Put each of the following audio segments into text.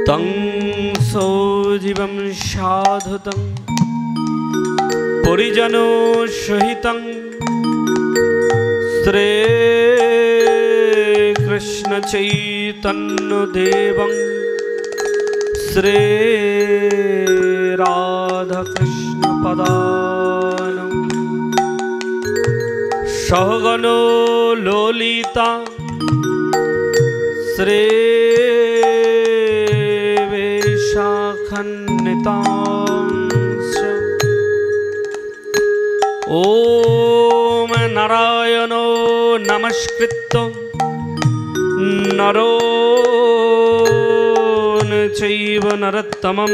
तं सौजीवं साधुतं परिजनो सहितं श्री कृष्ण चैतन्य देवं श्री राधा कृष्ण पदानं सहगनो लोलिता श्री वेशाखन्वितांश्च ॐ नारायणो नमस्कृत्य नरो चैव नरोत्तमं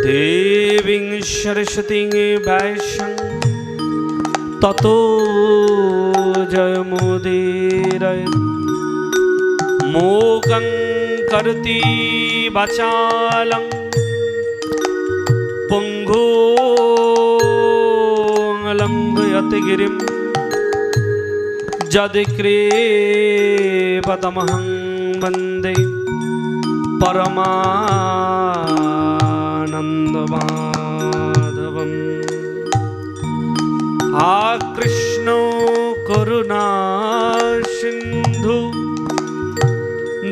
देवीं सरस्वतीं व्यासं ततो जयमुदीरयेत् मूकं करोति वाचालं पुङ्गुं लङ्घयति गिरिं यत्कृपातमहं वन्दे परमानन्दमाधवम्। आ कृष्ण करुणा सिन्धु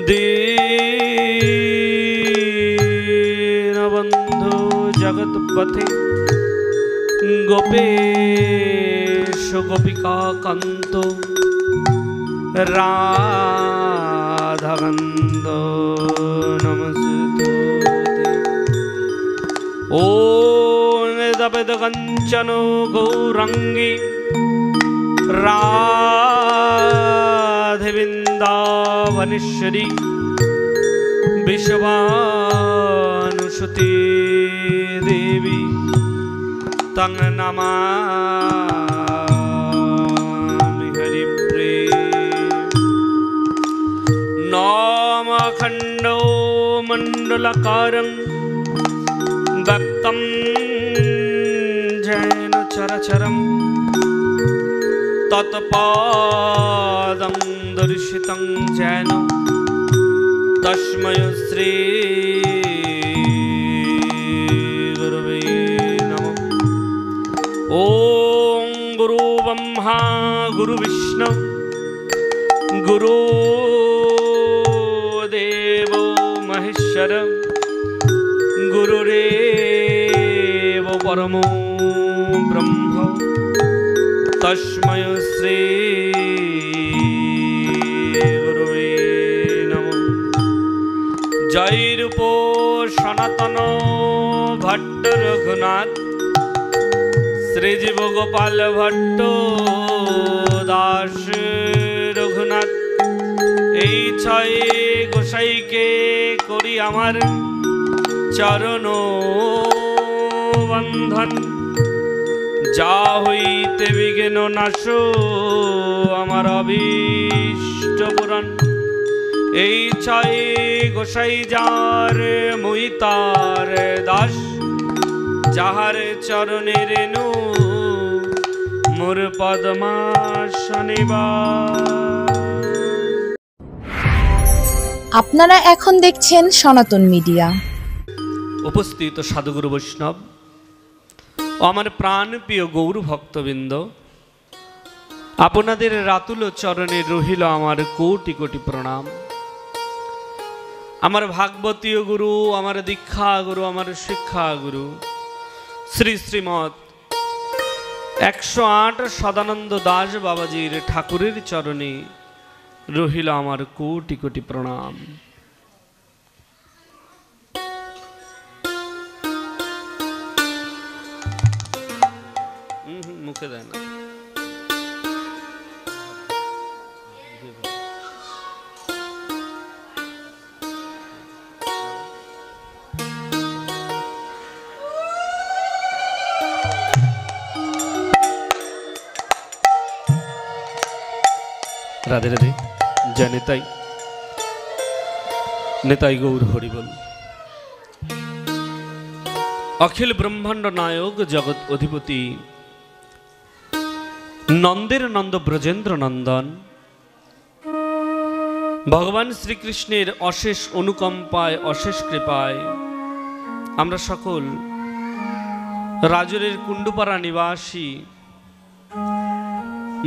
दीनबन्धु जगत्पते गोपेश गोपिकाकान्त राधाकान्त नमस्तुते। ॐ तप्तकाञ्चन गौराङ्गी राधे वृन्दावनेश्वरी विश्वानुसुते देवी तं नमामि हरिप्रियं। नामखण्डो मण्डलाकारं व्यक्तं जैन चरचरं तत्पादं दर्शितं जैन तस्मै श्री गुरवे नमः। ॐ गुरु ब्रह्मा गुरु विष्णु गुरु देवो महेश्वर गुरुरेव परमो ब्रह्म तस्मै श्री गुरवे नमः। जय रूप सनातन भट्ट रघुनाथ श्रीजीव गोपाल भट्ट दास रघुनाथ এই ছয় গোসাইকে করি আমার চরণ বন্ধন যা হইতে বিঘ্ন নাশ আমার অভীষ্ট পূরণ। এই ছয় গোসাই যার মুই তার দাস যাহার চরণে রেণু মোর পদ্মাসনিবাস। আপনারা এখন দেখছেন সনাতন মিডিয়া। উপস্থিত সাধুগুরু বৈষ্ণব ও আমার প্রাণ প্রিয় গৌর ভক্তবৃন্দ, আপনাদের রাতুল চরণে রহিল আমার কোটি কোটি প্রণাম। আমার ভাগবতীয় গুরু, আমার দীক্ষা গুরু, আমার শিক্ষা গুরু শ্রী শ্রীমৎ 108 সদানন্দ দাস বাবাজির ঠাকুরের চরণে রহিল আমার কোটি কোটি প্রণাম। মুখে দেয় না। রাধে রাধে। জয় নেতাই, নেতাই গৌর হরিবল। অখিল ব্রহ্মাণ্ড নায়ক জগৎ অধিপতি নন্দের নন্দ ব্রজেন্দ্র নন্দন ভগবান শ্রীকৃষ্ণের অশেষ অনুকম্পায়, অশেষ কৃপায় আমরা সকল রাজরের কুণ্ডুপাড়া নিবাসী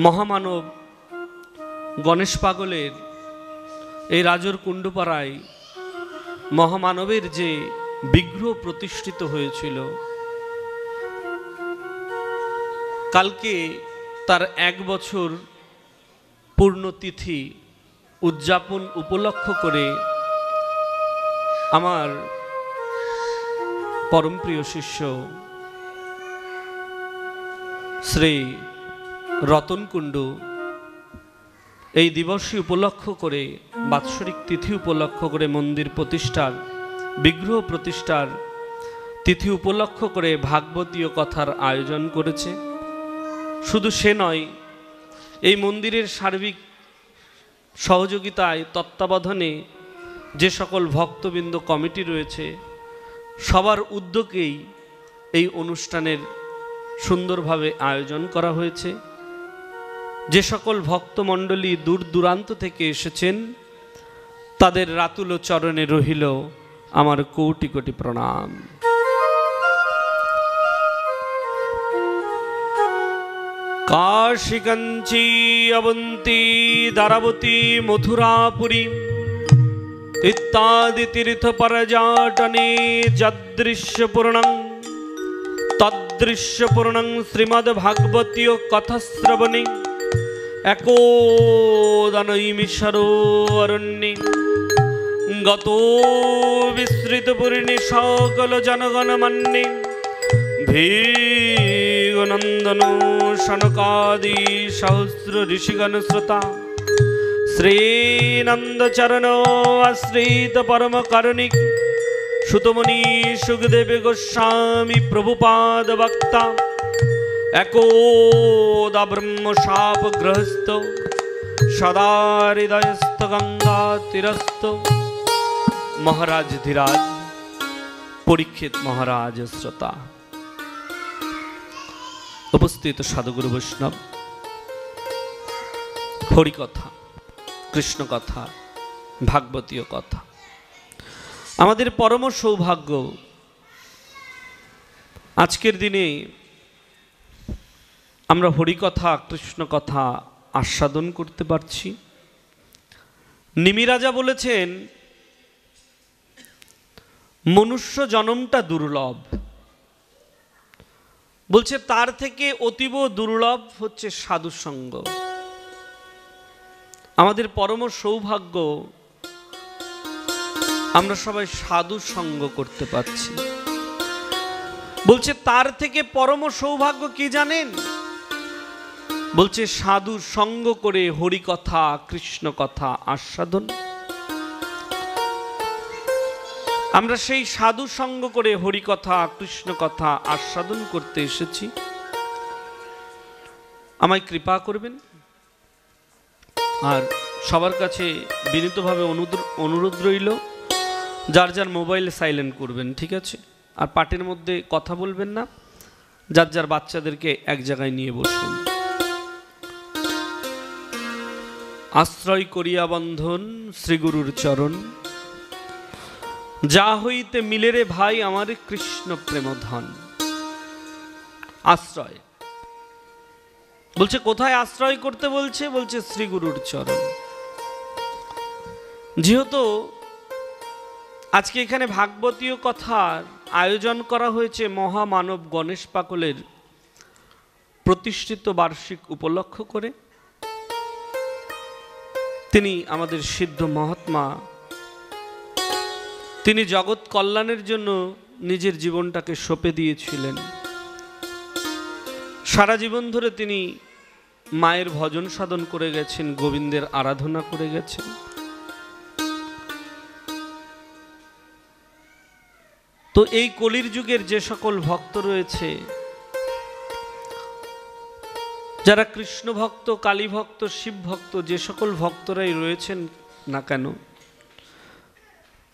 মহামানব গণেশ পাগলের এই রাজর কুণ্ডুপাড়ায় মহামানবের যে বিগ্রহ প্রতিষ্ঠিত হয়েছিল, কালকে তার 1 বছর পূর্ণতিথি উদযাপন উপলক্ষ করে আমার পরম প্রিয় শিষ্য শ্রী রতন কুণ্ডু এই দিবসই উপলক্ষ করে, বাৎসরিক তিথি উপলক্ষ করে, মন্দির প্রতিষ্ঠার, বিগ্রহ প্রতিষ্ঠার তিথি উপলক্ষ করে ভাগবতীয় কথার আয়োজন করেছে। শুধু সে নয়, এই মন্দিরের সার্বিক সহযোগিতায়, তত্ত্বাবধানে যে সকল ভক্তবৃন্দ কমিটি রয়েছে, সবার উদ্যোগেই এই অনুষ্ঠানের সুন্দরভাবে আয়োজন করা হয়েছে। যে সকল ভক্তমণ্ডলী দূর দূরান্ত থেকে এসেছেন, তাদের রাতুল চরণে রহিল আমার কোটি কোটি প্রণাম। কাশী কাঞ্চী অবন্তী দ্বারাবতী মথুরাপুরী ইত্যাদি তীর্থ পর্যটনে যদৃশ্যপূর্ণং তদৃশ্যপূর্ণং শ্রীমদ্ ভাগবতীয় কথাশ্রবণে একোদানৈমিষরণ্যে গত বিস্তৃতপূর্ণে সকল জনগণমান্যে ভীগনন্দন সনকাদি সহস্র ঋষিগণ শ্রোতা শ্রীনন্দচরণ আশ্রিত পরম কারণিক সুতমণি সুখদেব গোস্বামী প্রভুপাদ বক্তা একোদা ব্রহ্ম শাপ গৃহস্থ সদা হৃদয়স্থ গঙ্গা তীরস্থ মহারাজ ধীরাজ পরীক্ষিত মহারাজ শ্রোতা, উপস্থিত সাধুগুরু বৈষ্ণব, হরিকথা, কৃষ্ণ কথা, ভাগবতীয় কথা আমাদের পরম সৌভাগ্য। আজকের দিনে আমরা হরিকথা, কৃষ্ণ কথা আস্বাদন করতে পারছি। নিমিরাজা বলেছেন, মনুষ্য জন্মটা দুর্লভ, বলছে তার থেকে অতীব দুর্লভ হচ্ছে সাধুসঙ্গ। আমাদের পরম সৌভাগ্য, আমরা সবাই সাধু সঙ্গ করতে পারছি। বলছে তার থেকে পরম সৌভাগ্য কি জানেন? বলছে সাধু সঙ্গ করে হরিকথা, কৃষ্ণ কথা আস্বাদন। আমরা সেই সাধু সঙ্গ করে হরিকথা, কৃষ্ণ কথা আস্বাদন করতে এসেছি। আমায় কৃপা করবেন। আর সবার কাছে বিনীতভাবে অনুরোধ রইল, যার যার মোবাইল সাইলেন্ট করবেন, ঠিক আছে? আর পাটের মধ্যে কথা বলবেন না, যার যার বাচ্চাদেরকে এক জায়গায় নিয়ে বসুন। আশ্রয় করিয়া বন্ধন শ্রীগুরুর চরণ, যা হইতে মিলে রে ভাই আমার কৃষ্ণ প্রেমধন। আশ্রয় বলছে, কোথায় আশ্রয় করতে বলছে? বলছে শ্রীগুরুর চরণ। যেহেতু আজকে এখানে ভাগবতীয় কথার আয়োজন করা হয়েছে মহামানব গণেশ পাগলের প্রতিষ্ঠিত বার্ষিক উপলক্ষ করে, তিনি আমাদের সিদ্ধ মহাত্মা, তিনি জগৎ কল্যাণের জন্য নিজের জীবনটাকে সঁপে দিয়েছিলেন। সারা জীবন ধরে তিনি মায়ের ভজন সাধন করে গেছেন, গোবিন্দের আরাধনা করে গেছেন। তো এই কলির যুগের যে সকল ভক্ত রয়েছে, যারা কৃষ্ণ ভক্ত, কালী ভক্ত, শিব ভক্ত, যে সকল ভক্তরাই রয়েছেন না কেন,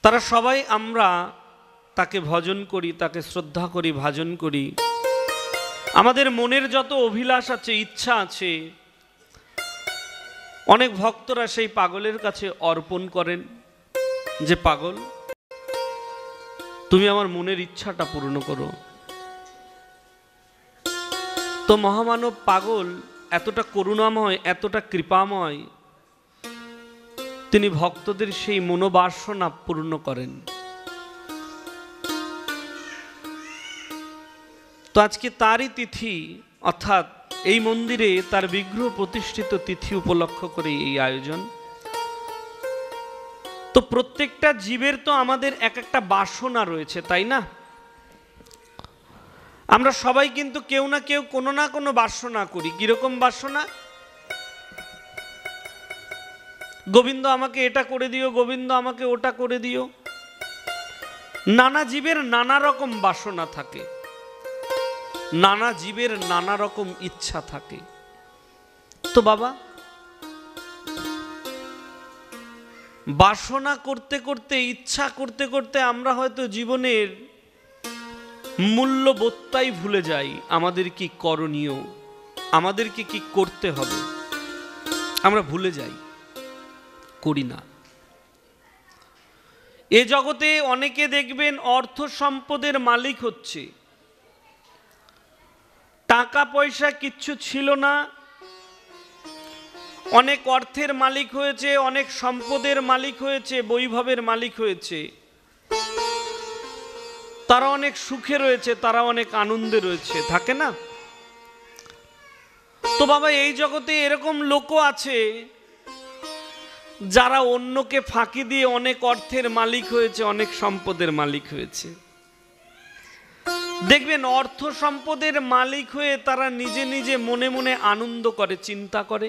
তারা সবাই আমরা তাকে ভজন করি, তাকে শ্রদ্ধা করি, ভাজন করি। আমাদের মনের যত অভিলাষ আছে, ইচ্ছা আছে, অনেক ভক্তরা সেই পাগলের কাছে অর্পণ করেন যে পাগল, তুমি আমার মনের ইচ্ছাটা পূর্ণ করো। তো মহামানব পাগল এতটা করুণাময়, এতটা কৃপাময়, তিনি ভক্তদের সেই মনোবাসনা পূর্ণ করেন। তো আজকে তারই তিথি, অর্থাৎ এই মন্দিরে তার বিগ্রহ প্রতিষ্ঠিত তিথি উপলক্ষ করে এই আয়োজন। তো প্রত্যেকটা জীবের তো আমাদের এক একটা বাসনা রয়েছে, তাই না? আমরা সবাই কিন্তু কেউ না কেউ কোনো না কোনো বাসনা করি। কিরকম বাসনা? গোবিন্দ আমাকে এটা করে দিও, গোবিন্দ আমাকে ওটা করে দিও। নানা জীবের নানা রকম বাসনা থাকে, নানা জীবের নানা রকম ইচ্ছা থাকে। তো বাবা, বাসনা করতে করতে, ইচ্ছা করতে করতে আমরা হয়তো জীবনের মূল্যবোধটাই ভুলে যাই। আমাদের কি করণীয়, আমাদেরকে কি করতে হবে, আমরা ভুলে যাই, করি না। এ জগতে অনেকে দেখবেন অর্থ সম্পদের মালিক হচ্ছে, টাকা পয়সা কিচ্ছু ছিল না, অনেক অর্থের মালিক হয়েছে, অনেক সম্পদের মালিক হয়েছে, বৈভবের মালিক হয়েছে, তারা অনেক সুখে রয়েছে, তারা অনেক আনন্দে রয়েছে, থাকে না? তো বাবা, এই জগতে এরকম লোকও আছে যারা অন্যকে ফাঁকি দিয়ে অনেক অর্থের মালিক হয়েছে, অনেক সম্পদের মালিক হয়েছে। দেখবেন অর্থ সম্পদের মালিক হয়ে তারা নিজে নিজে মনে মনে আনন্দ করে, চিন্তা করে,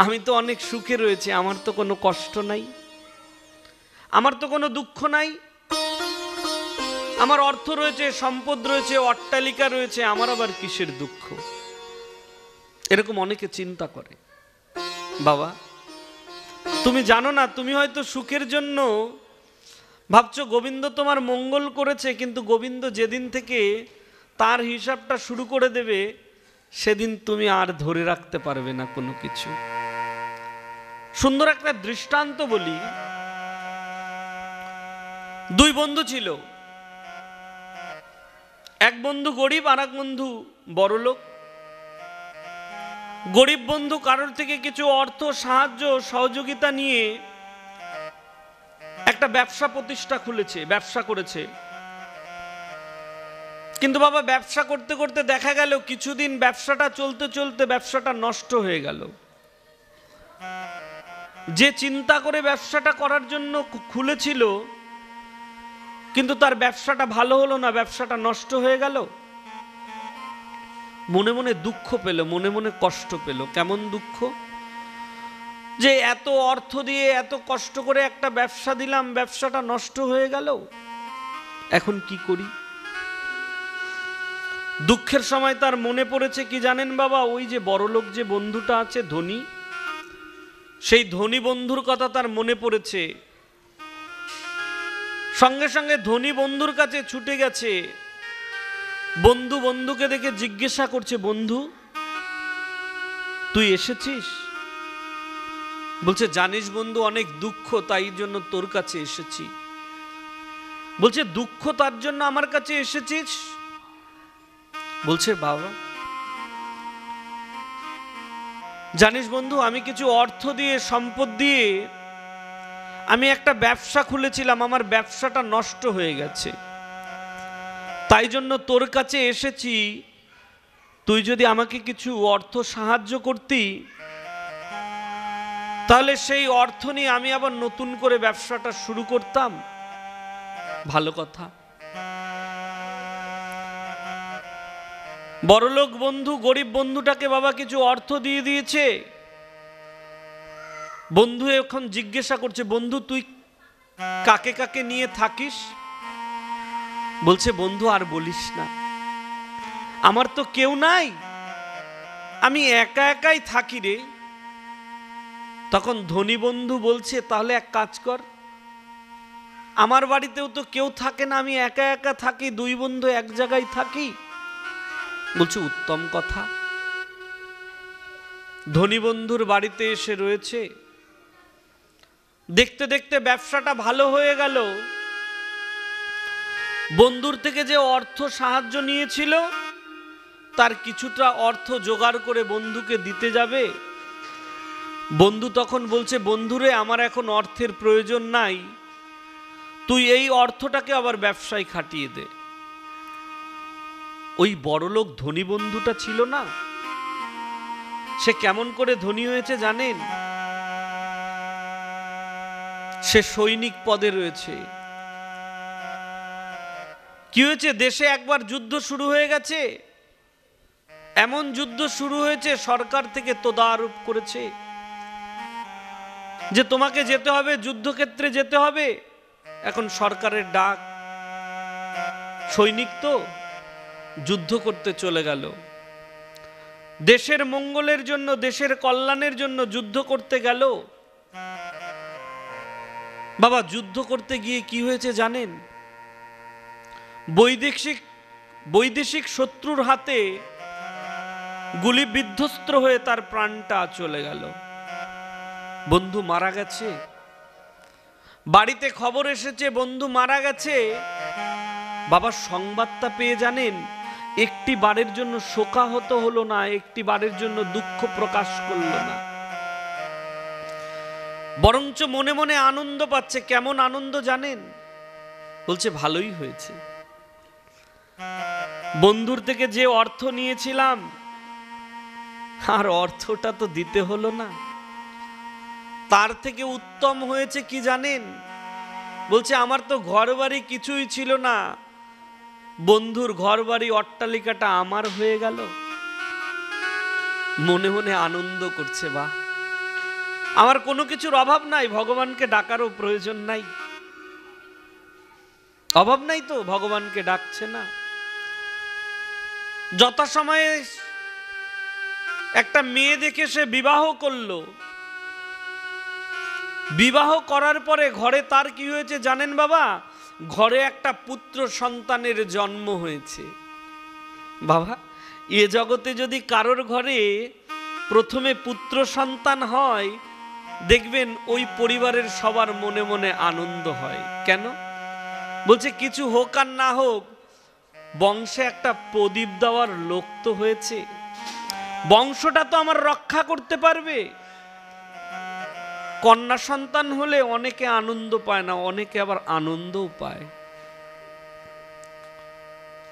আমি তো অনেক সুখে রয়েছে, আমার তো কোনো কষ্ট নাই, আমার তো কোনো দুঃখ নাই, আমার অর্থ রয়েছে, সম্পদ রয়েছে, অট্টালিকা রয়েছে, আমার আবার কিসের দুঃখ? এরকম অনেকে চিন্তা করে। বাবা, তুমি জানো না, তুমি হয়তো সুখের জন্য ভাবছো গোবিন্দ তোমার মঙ্গল করেছে, কিন্তু গোবিন্দ যেদিন থেকে তার হিসাবটা শুরু করে দেবে, সেদিন তুমি আর ধরে রাখতে পারবে না কোনো কিছু। সুন্দর একটা দৃষ্টান্ত বলি। দুই বন্ধু ছিল, এক বন্ধু গরিব, আর এক বন্ধু বড়লোক। গরিব বন্ধু কারোর থেকে কিছু অর্থ সাহায্য সহযোগিতা নিয়ে একটা ব্যবসা প্রতিষ্ঠা খুলেছে, ব্যবসা করেছে। কিন্তু বাবা, ব্যবসা করতে করতে দেখা গেল কিছুদিন ব্যবসাটা চলতে চলতে ব্যবসাটা নষ্ট হয়ে গেল। যে চিন্তা করে ব্যবসাটা করার জন্য খুলেছিল, কিন্তু তার ব্যবসাটা ভালো হলো না, ব্যবসাটা নষ্ট হয়ে গেল। মনে মনে দুঃখ পেল, মনে মনে কষ্ট পেল। কেমন দুঃখ? যে এত অর্থ দিয়ে এত কষ্ট করে একটা ব্যবসা দিলাম, ব্যবসাটা নষ্ট হয়ে গেল, এখন কি করি? দুঃখের সময় তার মনে পড়েছে কি জানেন বাবা? ওই যে বড়লোক যে বন্ধুটা আছে, ধনী, সেই ধনী বন্ধুর কথা তার মনে পড়েছে। সঙ্গে সঙ্গে ধনী বন্ধুর কাছে ছুটে গেছে। বন্ধু বন্ধুকে দেখে জিজ্ঞাসা করছে, বন্ধু তুই এসেছিস? বলছে, জানিস বন্ধু, অনেক দুঃখ, তাই জন্য তোর কাছে এসেছি। বলছে, দুঃখ, তার জন্য আমার কাছে এসেছিস? বলছে, বাবা জানিস বন্ধু, আমি কিছু অর্থ দিয়ে, সম্পদ দিয়ে আমি একটা ব্যবসা খুলেছিলাম, আমার ব্যবসাটা নষ্ট হয়ে গেছে, তাই জন্য তোর কাছে এসেছি। তুই যদি আমাকে কিছু অর্থ সাহায্য করতি, তাহলে সেই অর্থ নিয়ে আমি আবার নতুন করে ব্যবসাটা শুরু করতাম। ভালো কথা। বড়লোক বন্ধু গরিব বন্ধুটাকে বাবা কিছু অর্থ দিয়ে দিয়েছে। বন্ধু এখন জিজ্ঞাসা করছে, বন্ধু তুই কাকে কাকে নিয়ে থাকিস? বলছে, বন্ধু আর বলিস না, আমার তো কেউ নাই, আমি একা একাই থাকি রে। তখন ধনী বন্ধু বলছে, তাহলে এক কাজ কর, আমার বাড়িতেও তো কেউ থাকে না, আমি একা একা থাকি, দুই বন্ধু এক জায়গায় থাকি। বলছে, উত্তম কথা। ধনী বন্ধুর বাড়িতে এসে রয়েছে, দেখতে দেখতে ব্যবসাটা ভালো হয়ে গেল। বন্ধুর থেকে যে অর্থ সাহায্য নিয়েছিল তার কিছুটা অর্থ জোগাড় করে বন্ধুকে দিতে যাবে। বন্ধু তখন বলছে, বন্ধুরে আমার এখন অর্থের প্রয়োজন নাই, তুই এই অর্থটাকে আবার ব্যবসায় খাটিয়ে দে। ওই বড়লোক ধনী বন্ধুটা ছিল না, সে কেমন করে ধনী হয়েছে জানেন? সে সৈনিক পদে রয়েছে। কি হয়েছে? দেশে একবার যুদ্ধ শুরু হয়ে গেছে, এমন যুদ্ধ শুরু হয়েছে সরকার থেকে তদারপ করেছে যে তোমাকে যেতে হবে, যুদ্ধক্ষেত্রে যেতে হবে। এখন সরকারের ডাক, সৈনিক তো যুদ্ধ করতে চলে গেল। দেশের মঙ্গলের জন্য, দেশের কল্যাণের জন্য যুদ্ধ করতে গেল। বাবা, যুদ্ধ করতে গিয়ে কি হয়েছে জানেন? বৈদেশিক শত্রুর হাতে গুলি বিধ্বস্ত হয়ে তার প্রাণটা চলে গেল। বন্ধু মারা গেছে, বাড়িতে খবর এসেছে বন্ধু মারা গেছে। বাবা, সংবাদটা পেয়ে জানেন, একটি বারের জন্য শোকাহত হলো না, একটি বারের জন্য দুঃখ প্রকাশ করলো না, বরঞ্চ মনে মনে আনন্দ পাচ্ছে। কেমন আনন্দ জানেন? বলছে ভালোই হয়েছে, বন্ধুর থেকে যে অর্থ নিয়েছিলাম আর অর্থটা তো দিতে হলো না। তার থেকে উত্তম হয়েছে কি জানেন? বলছে আমার তো ঘর বাড়ি কিছুই ছিল না, বন্ধুর ঘর বাড়ি অট্টালিকাটা আমার হয়ে গেল। মনে মনে আনন্দ করছে, বাহ, আমার কোনো কিছুর অভাব নাই, ভগবানকে ডাকারও প্রয়োজন নাই। অভাব নাই তো, ভগবানকে ডাকছে না। যথাসময়ে একটা মেয়ে দেখে সে বিবাহ করলো। বিবাহ করার পরে ঘরে তার কি হয়েছে জানেন বাবা? ঘরে একটা পুত্র সন্তানের জন্ম হয়েছে। বাবা, এ জগতে যদি কারোর ঘরে প্রথমে পুত্র সন্তান হয়, দেখবেন ওই পরিবারের সবার মনে মনে আনন্দ হয়। কেন? বলছে কিছু হোক আর না হোক, বংশে একটা প্রদীপ দেওয়ার লোক তো হয়েছে, বংশটা তো আমার রক্ষা করতে পারবে। কন্যা সন্তান হলে অনেকে আনন্দ পায় না, অনেকে আবার আনন্দও পায়।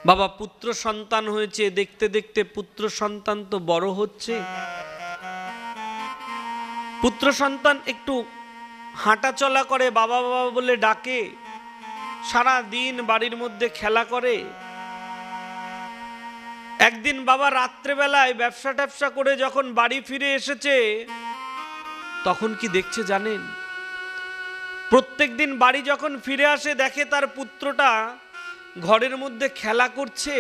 বাবা, পুত্র সন্তান হয়েছে, দেখতে দেখতে পুত্র সন্তান তো বড় হচ্ছে। পুত্র সন্তান একটু হাঁটা চলা করে, বাবা বাবা বলে ডাকে, সারা দিন বাড়ির মধ্যে খেলা করে। একদিন বাবা রাত্রেবেলায় ব্যবসা করে যখন বাড়ি ফিরে এসেছে, তখন কি দেখছে জানেন? প্রত্যেক দিন বাড়ি যখন ফিরে আসে, দেখে তার পুত্রটা ঘরের মধ্যে খেলা করছে।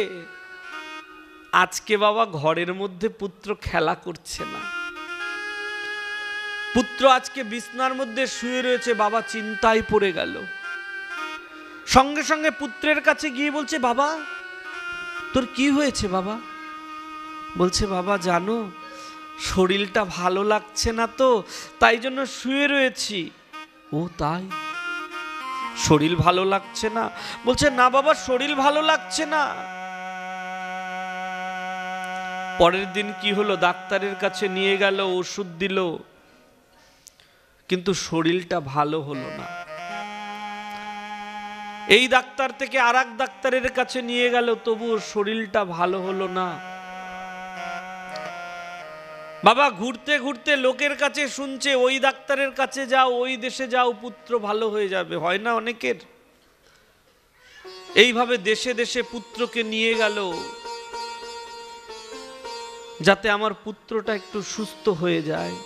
আজকে বাবা ঘরের মধ্যে পুত্র খেলা করছে না, পুত্র আজকে বিছনার মধ্যে শুয়ে রয়েছে। বাবা চিন্তায় পড়ে গেল, সঙ্গে সঙ্গে পুত্রের কাছে গিয়ে বলছে, বাবা তোর কি হয়েছে বাবা? বলছে, বাবা জানো, শরীরটা ভালো লাগছে না তো, তাই জন্য শুয়ে রয়েছি। ও তাই? শরীর ভালো লাগছে না? বলছে, না বাবা, শরীর ভালো লাগছে না। পরের দিন কি হলো? ডাক্তারের কাছে নিয়ে গেল, ওষুধ দিল, কিন্তু শরীরটা ভালো হলো না। এই ডাক্তার থেকে আরেক ডাক্তারের কাছে নিয়ে গেল, তবুও শরীরটা ভালো হলো না। বাবা ঘুরতে ঘুরতে লোকের কাছে শুনছে, ওই ডাক্তারের কাছে যাও, ওই দেশে যাও, পুত্র ভালো হয়ে যাবে। হয় না অনেকের? এইভাবে দেশে দেশে পুত্রকে নিয়ে গেল, যাতে আমার পুত্রটা একটু সুস্থ হয়ে যায়।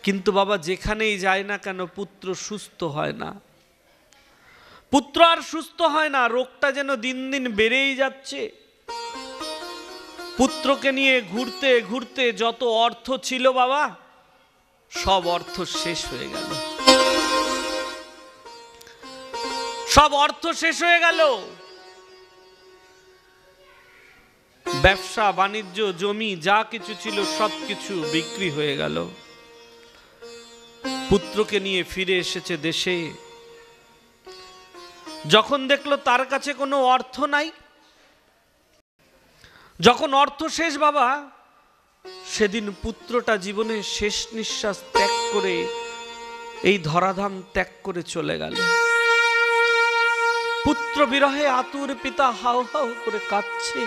কিন্তু বাবা যেখানেই যায় না কেন, পুত্র সুস্থ হয় না। পুত্র আর সুস্থ হয় না, রোগটা যেন দিন দিন বেড়েই যাচ্ছে। পুত্রকে নিয়ে ঘুরতে ঘুরতে যত অর্থ ছিল বাবা, সব অর্থ শেষ হয়ে গেল, সব অর্থ শেষ হয়ে গেল। ব্যবসা বাণিজ্য জমি যা কিছু ছিল সব কিছু বিক্রি হয়ে গেল। পুত্রকে নিয়ে ফিরে এসেছে দেশে। যখন দেখলো তার কাছে কোনো অর্থ নাই, যখন অর্থ শেষ বাবা, সেদিন পুত্রটা জীবনে শেষ নিঃশ্বাস ত্যাগ করে এই ধরাধাম ত্যাগ করে চলে গেল। পুত্র বিরহে আতুর পিতা হাউ হাউ করে কাঁদছে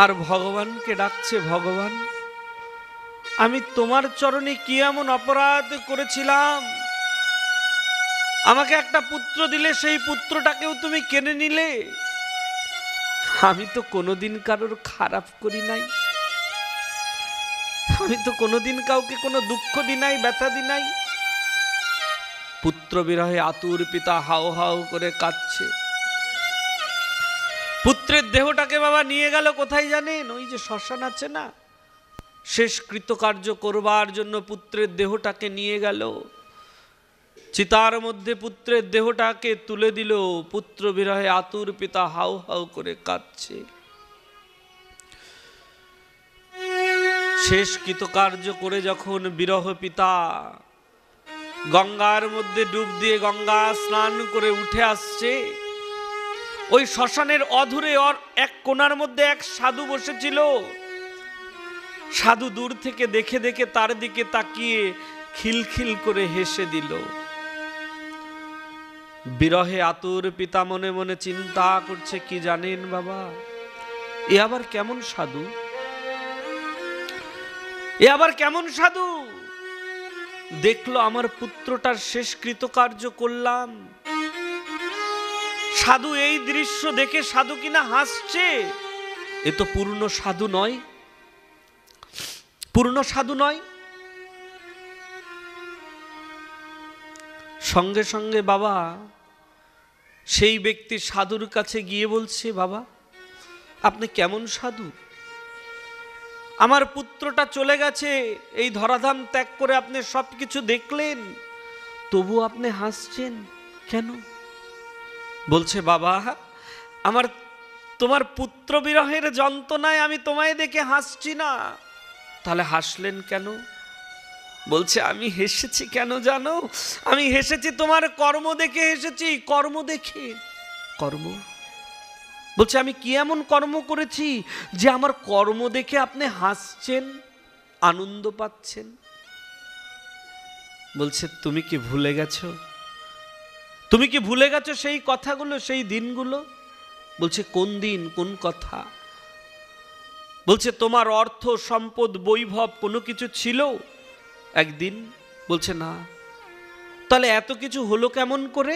আর ভগবানকে ডাকছে, ভগবান আমি তোমার চরণে কি এমন অপরাধ করেছিলাম, আমাকে একটা পুত্র দিলে সেই পুত্রটাকেও তুমি কেড়ে নিলে। আমি তো কোনোদিন কারোর খারাপ করি নাই, আমি তো কোনোদিন কাউকে কোনো দুঃখ দি নাই, ব্যথা দি নাই। পুত্র বিরহে আতুর পিতা হাউ হাউ করে কাঁদছে। পুত্রের দেহটাকে বাবা নিয়ে গেল কোথায় জানেন? ওই যে শ্মশান আছে না, শেষ কৃতকার্য করবার জন্য পুত্রের দেহটাকে নিয়ে গেল। চিতার মধ্যে পুত্রের দেহটাকে তুলে দিল। পুত্র বিরহে আতুর পিতা হাউ হাউ করে কাঁদছে। শেষ কৃতকার্য করে যখন বিরহ পিতা গঙ্গার মধ্যে ডুব দিয়ে গঙ্গা স্নান করে উঠে আসছে, ওই শ্মশানের অধরে এক কোণার মধ্যে এক সাধু বসেছিল। সাধু দূর থেকে দেখে দেখে তার দিকে তাকিয়ে খিলখিল করে হেসে দিল। বিরহে আতুর পিতা মনে মনে চিন্তা করছে, কি জানেন বাবা, এ আবার কেমন সাধু, এ আবার কেমন সাধু? দেখলো আমার পুত্রটার শেষ কৃতকার্য করলাম। সাধু এই দৃশ্য দেখে সাধু কিনা হাসছে। এ তো পূর্ণ সাধু নয়, পূর্ণ সাধু নয়। সঙ্গে সঙ্গে বাবা সেই ব্যক্তি সাধুর কাছে গিয়ে বলছে, বাবা আপনি কেমন সাধু? আমার পুত্রটা চলে গেছে, এই ধরাধাম ত্যাগ করে আপনি সবকিছু দেখলেন, তবু আপনি হাসছেন কেন? বলছে, বাবা আমার তোমার পুত্র বিরহের যন্ত্রণায় আমি তোমায় দেখে হাসছি না। তাহলে হাসলেন কেন? বলছে, আমি হেসেছি কেন জানো? আমি হেসেছি তোমার কর্ম দেখে হেসেছি। কর্ম দেখে? কর্ম? বলছে, আমি কি এমন কর্ম করেছি যে আমার কর্ম দেখে আপনি হাসছেন, আনন্দ পাচ্ছেন? বলছে, তুমি কি ভুলে গেছো? তুমি কি ভুলে গেছো সেই কথাগুলো, সেই দিনগুলো? বলছে, কোন দিন, কোন কথা? বলছে, তোমার অর্থ সম্পদ বৈভব কোনো কিছু ছিল একদিন? বলছে, না। তাহলে এত কিছু হলো কেমন করে?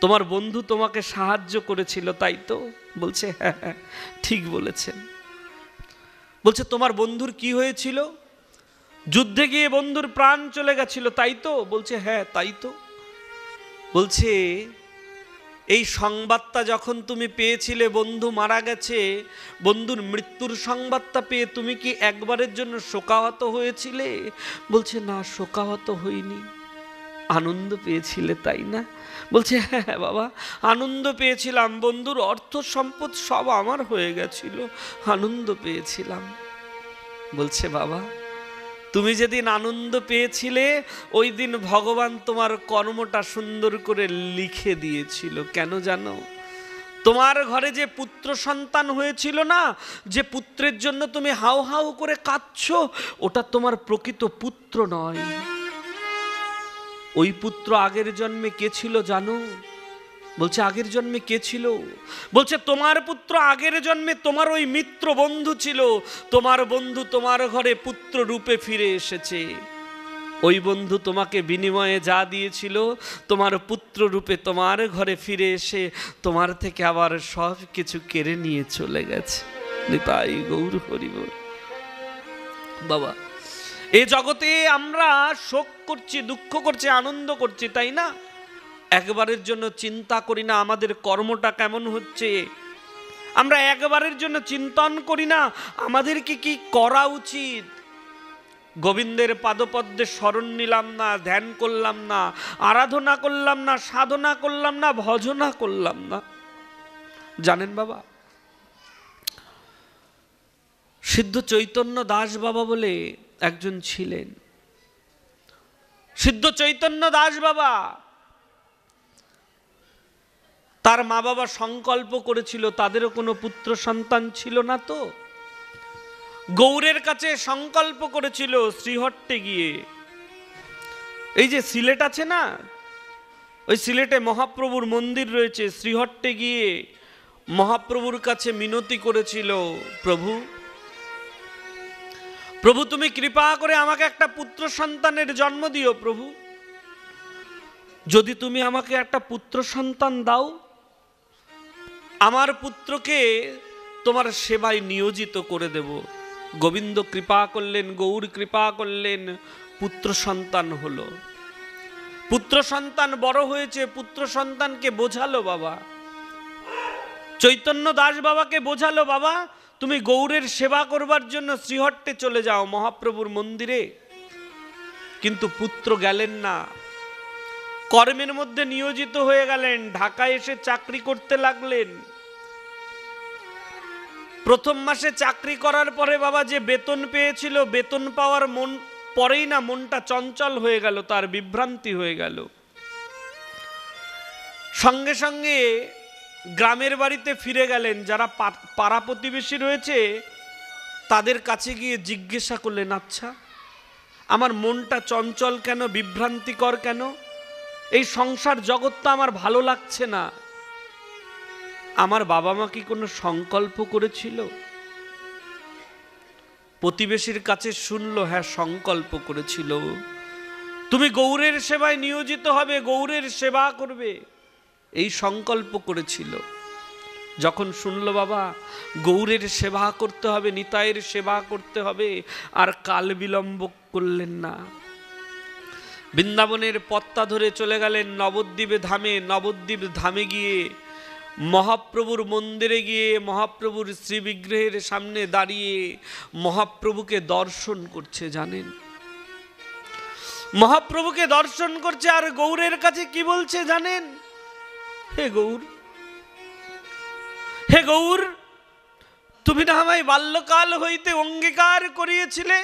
তোমার বন্ধু তোমাকে সাহায্য করেছিল তাই তো? বলছে, হ্যাঁ হ্যাঁ ঠিক বলেছেন। বলছে, তোমার বন্ধুর কি হয়েছিল? যুদ্ধে গিয়ে বন্ধুর প্রাণ চলে গেছিল তাই তো? বলছে, হ্যাঁ তাই তো। বলছে, এই সংবাদটা যখন তুমি পেয়েছিলে বন্ধু মারা গেছে, বন্ধুর মৃত্যুর সংবাদটা পেয়ে তুমি কি একবারের জন্য শোকাহত হয়েছিলে? বলছে, না শোকাহত হইনি। আনন্দ পেয়েছিলে তাই না? বলছে, হ্যাঁ বাবা আনন্দ পেয়েছিলাম, বন্ধুর অর্থ সম্পদ সব আমার হয়ে গেছিল, আনন্দ পেয়েছিলাম। বলছে, বাবা তুমি যেদিন আনন্দ পেয়েছিলে ওই দিন ভগবান তোমার কর্মটা সুন্দর করে লিখে দিয়েছিল। কেন জানো? তোমার ঘরে যে পুত্র সন্তান হয়েছিল না, যে পুত্রের জন্য তুমি হাউ হাউ করে কাঁদছো, ওটা তোমার প্রকৃত পুত্র নয়। ওই পুত্র আগের জন্মে কে ছিল জানো? বলছে, আগের জন্মে কে ছিল? বলছে, তোমার পুত্র আগের জন্মে তোমার ওই মিত্র বন্ধু ছিল। তোমার বন্ধু তোমার ঘরে পুত্র রূপে ফিরে এসেছে। ওই বন্ধু তোমাকে বিনিময়ে যা দিয়েছিল, তোমার পুত্র রূপে তোমার ঘরে ফিরে এসে তোমার থেকে আবার সব কিছু কেড়ে নিয়ে চলে গেছে। নিতাই গৌর হরি বল। বাবা এ জগতে আমরা শোক করছি, দুঃখ করছি, আনন্দ করছি তাই না? একবারের জন্য চিন্তা করি না আমাদের কর্মটা কেমন হচ্ছে। আমরা একবারের জন্য চিন্তন করি না আমাদেরকে কি করা উচিত। গোবিন্দের পাদপদ্মে শরণ নিলাম না, ধ্যান করলাম না, আরাধনা করলাম না, সাধনা করলাম না, ভজনা করলাম না। জানেন বাবা সিদ্ধ চৈতন্য দাস বাবা বলে একজন ছিলেন। সিদ্ধ চৈতন্য দাস বাবা, তার মা বাবা সংকল্প করেছিল, তাদেরও কোনো পুত্র সন্তান ছিল না, তো গৌরের কাছে সংকল্প করেছিল শ্রীহট্টে গিয়ে। এই যে সিলেট আছে না, ওই সিলেটে মহাপ্রভুর মন্দির রয়েছে, শ্রীহট্টে গিয়ে মহাপ্রভুর কাছে মিনতি করেছিল, প্রভু প্রভু তুমি কৃপা করে আমাকে একটা পুত্র সন্তানের জন্ম দিও প্রভু। যদি তুমি আমাকে একটা পুত্র সন্তান দাও, আমার পুত্রকে তোমার সেবায় নিয়োজিত করে দেব। গোবিন্দ কৃপা করলেন, গৌর কৃপা করলেন, পুত্র সন্তান হলো। পুত্র সন্তান বড় হয়েছে, পুত্র সন্তানকে বোঝালো বাবা, চৈতন্য দাস বাবাকে বোঝালো, বাবা তুমি গৌরের সেবা করবার জন্য শ্রীহট্টে চলে যাও মহাপ্রভুর মন্দিরে। কিন্তু পুত্র গেলেন না, কর্মের মধ্যে নিয়োজিত হয়ে গেলেন, ঢাকায় এসে চাকরি করতে লাগলেন। প্রথম মাসে চাকরি করার পরে বাবা যে বেতন পেয়েছিল, বেতন পাওয়ার পরেই না মনটা চঞ্চল হয়ে গেল, তার বিভ্রান্তি হয়ে গেল। সঙ্গে সঙ্গে গ্রামের বাড়িতে ফিরে গেলেন, যারা পাড়া প্রতিবেশী রয়েছে তাদের কাছে গিয়ে জিজ্ঞাসা করলেন, আচ্ছা আমার মনটা চঞ্চল কেন, বিভ্রান্তিকর কেন, এই সংসার জগৎটা আমার ভালো লাগছে না। আমার বাবা মা কি কোনো সংকল্প করেছিল? প্রতিবেশীর কাছে শুনলো, হ্যাঁ সংকল্প করেছিল, তুমি গৌরের সেবায় নিয়োজিত হবে, গৌরের সেবা করবে, এই সংকল্প করেছিল। যখন শুনলো বাবা গৌরের সেবা করতে হবে, নিতাইয়ের সেবা করতে হবে, আর কাল বিলম্ব করলেন না, বৃন্দাবনের পথটা ধরে চলে গেলেন নবদ্বীপে ধামে। নবদ্বীপ ধামে গিয়ে মহাপ্রভুর মন্দিরে গিয়ে মহাপ্রভুর শ্রীবিগ্রহের সামনে দাঁড়িয়ে মহাপ্রভুকে দর্শন করছে। জানেন, মহাপ্রভুকে দর্শন করছে আর গৌরের কাছে কি বলছে জানেন? হে গৌর, হে গৌর, তুমি না আমায় বাল্যকাল হইতে অঙ্গীকার করিয়েছিলে,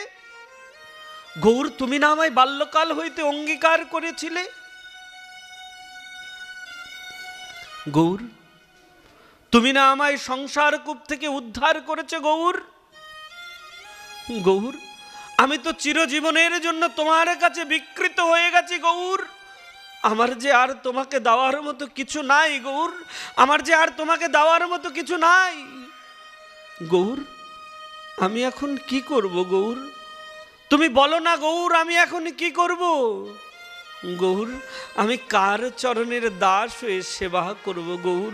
গৌর তুমি না আমায় বাল্যকাল হইতে অঙ্গীকার করেছিলে, গৌর তুমি না আমায় সংসার কূপ থেকে উদ্ধার করেছে, গৌর গৌর আমি তো চিরজীবনের জন্য তোমার কাছে বিকৃত হয়ে গেছি, গৌর আমার যে আর তোমাকে দেওয়ার মতো কিছু নাই, গৌর আমার যে আর তোমাকে দেওয়ার মতো কিছু নাই, গৌর আমি এখন কি করব, গৌর তুমি বলো না, গৌর আমি এখন কি করব, গৌর আমি কার চরণের দাস হয়ে সেবা করব, গৌর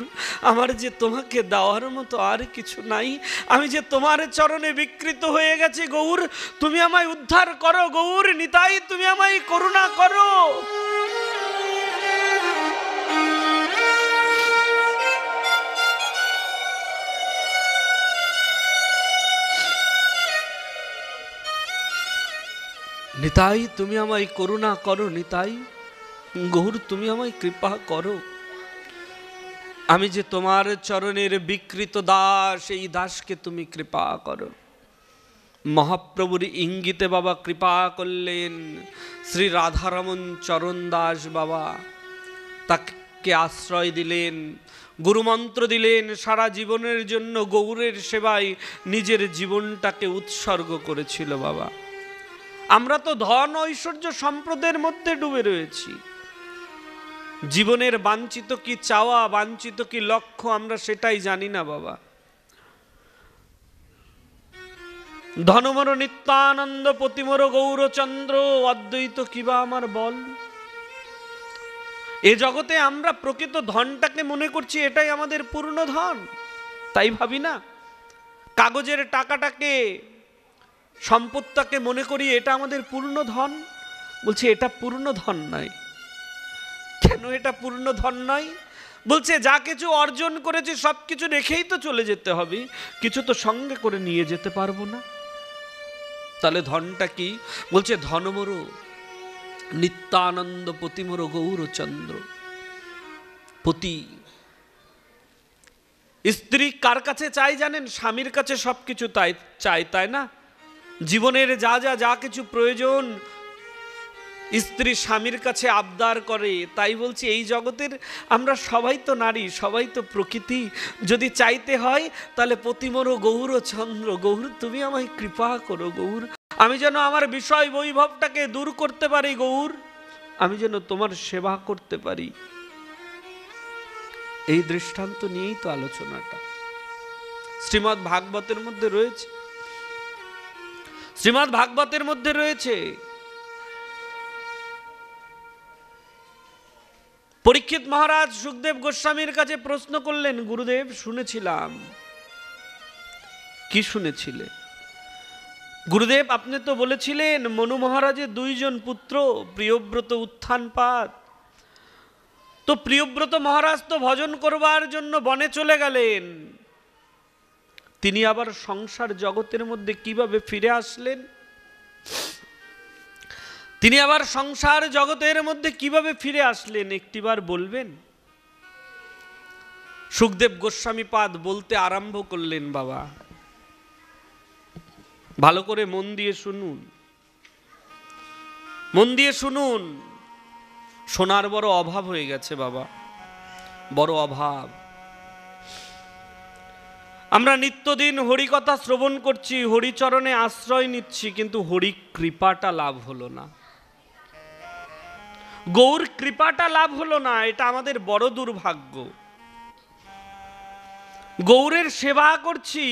আমার যে তোমাকে দেওয়ার মতো আর কিছু নাই, আমি যে তোমার চরণে বিকৃত হয়ে গেছি, গৌর তুমি আমায় উদ্ধার করো, গৌর নিতাই তুমি আমায় করুণা করো। নিতাই তুমি আমায় করুণা করো, নিতাই গৌর তুমি আমায় কৃপা করো, আমি যে তোমার চরণের বিকৃত দাস, এই দাসকে তুমি কৃপা করো। মহাপ্রভুর ইঙ্গিতে বাবা কৃপা করলেন, শ্রী রাধারমন চরণ দাস বাবা তাকে আশ্রয় দিলেন, গুরুমন্ত্র দিলেন, সারা জীবনের জন্য গৌরের সেবায় নিজের জীবনটাকে উৎসর্গ করেছিল বাবা। আমরা তো ধন ঐশ্বর্য সম্পদের মধ্যে ডুবে রয়েছি, জীবনের বাঞ্ছিত কি চাওয়া, বাঞ্ছিত কি লক্ষ্য আমরা সেটাই জানি না বাবা। ধনমর নিত্যানন্দ পতিমর গৌরচন্দ্র অদ্বৈত কিবা আমার বল। এ জগতে আমরা প্রকৃত ধনটাকে মনে করছি এটাই আমাদের পূর্ণ ধন, তাই ভাবি না। কাগজের টাকাটাকে, সম্পদটাকে মনে করি এটা আমাদের পূর্ণ ধন, বলছে এটা পূর্ণ ধন নয়। কেন এটা পূর্ণ ধন নয়? বলছে যা কিছু অর্জন করেছে সব কিছু রেখেই তো চলে যেতে হবে, কিছু তো সঙ্গে করে নিয়ে যেতে পারবো না। তাহলে ধনটা কি? বলছে ধনমর নিত্যানন্দ পতিমর গৌরচন্দ্র। পতি স্ত্রী কার কাছে চাই জানেন? স্বামীর কাছে সবকিছু তাই চাই, তাই না? জীবনের যা যা যা কিছু প্রয়োজন স্ত্রী স্বামীর কাছে আবদার করে। তাই বলছি এই জগতের আমরা সবাই তো নারী, সবাই তো প্রকৃতি। যদি চাইতে হয় তাহলে প্রতিমর গৌর চন্দ্র, গৌর তুমি আমায় কৃপা করো গৌর, আমি যেন আমার বিষয় বৈভবটাকে দূর করতে পারি গৌর, আমি যেন তোমার সেবা করতে পারি। এই দৃষ্টান্ত নিয়েই তো আলোচনাটা শ্রীমদ্ ভাগবতের মধ্যে রয়েছে। শ্রীমদ্ ভাগবতের মধ্যে রয়েছে পরীক্ষিত মহারাজ সুখদেব গোস্বামীর কাছে প্রশ্ন করলেন, গুরুদেব শুনেছিলাম। কি শুনেছিলে? গুরুদেব আপনি তো বলেছিলেন মনু মহারাজের 2 জন পুত্র, প্রিয়ব্রত উত্থানপাদ। তো প্রিয়ব্রত মহারাজ তো ভজন করবার জন্য বনে চলে গেলেন, তিনি আবার সংসার জগতের মধ্যে কিভাবে ফিরে আসলেন? তিনি আবার সংসার জগতের মধ্যে কিভাবে ফিরে আসলেন একটিবার বলবেন? সুখদেব গোস্বামী পাদ বলতে আরম্ভ করলেন, বাবা ভালো করে মন দিয়ে শুনুন, মন দিয়ে শুনুন। শোনার বড় অভাব হয়ে গেছে বাবা, বড় অভাব। আমরা নিত্যদিন হরিকথা শ্রবণ করছি, হরিচরণে আশ্রয় নিচ্ছি, কিন্তু হরি কৃপাটা লাভ হলো না, গৌর কৃপাটা লাভ হলো না। এটা আমাদের বড় দুর্ভাগ্য। গৌরের সেবা করছি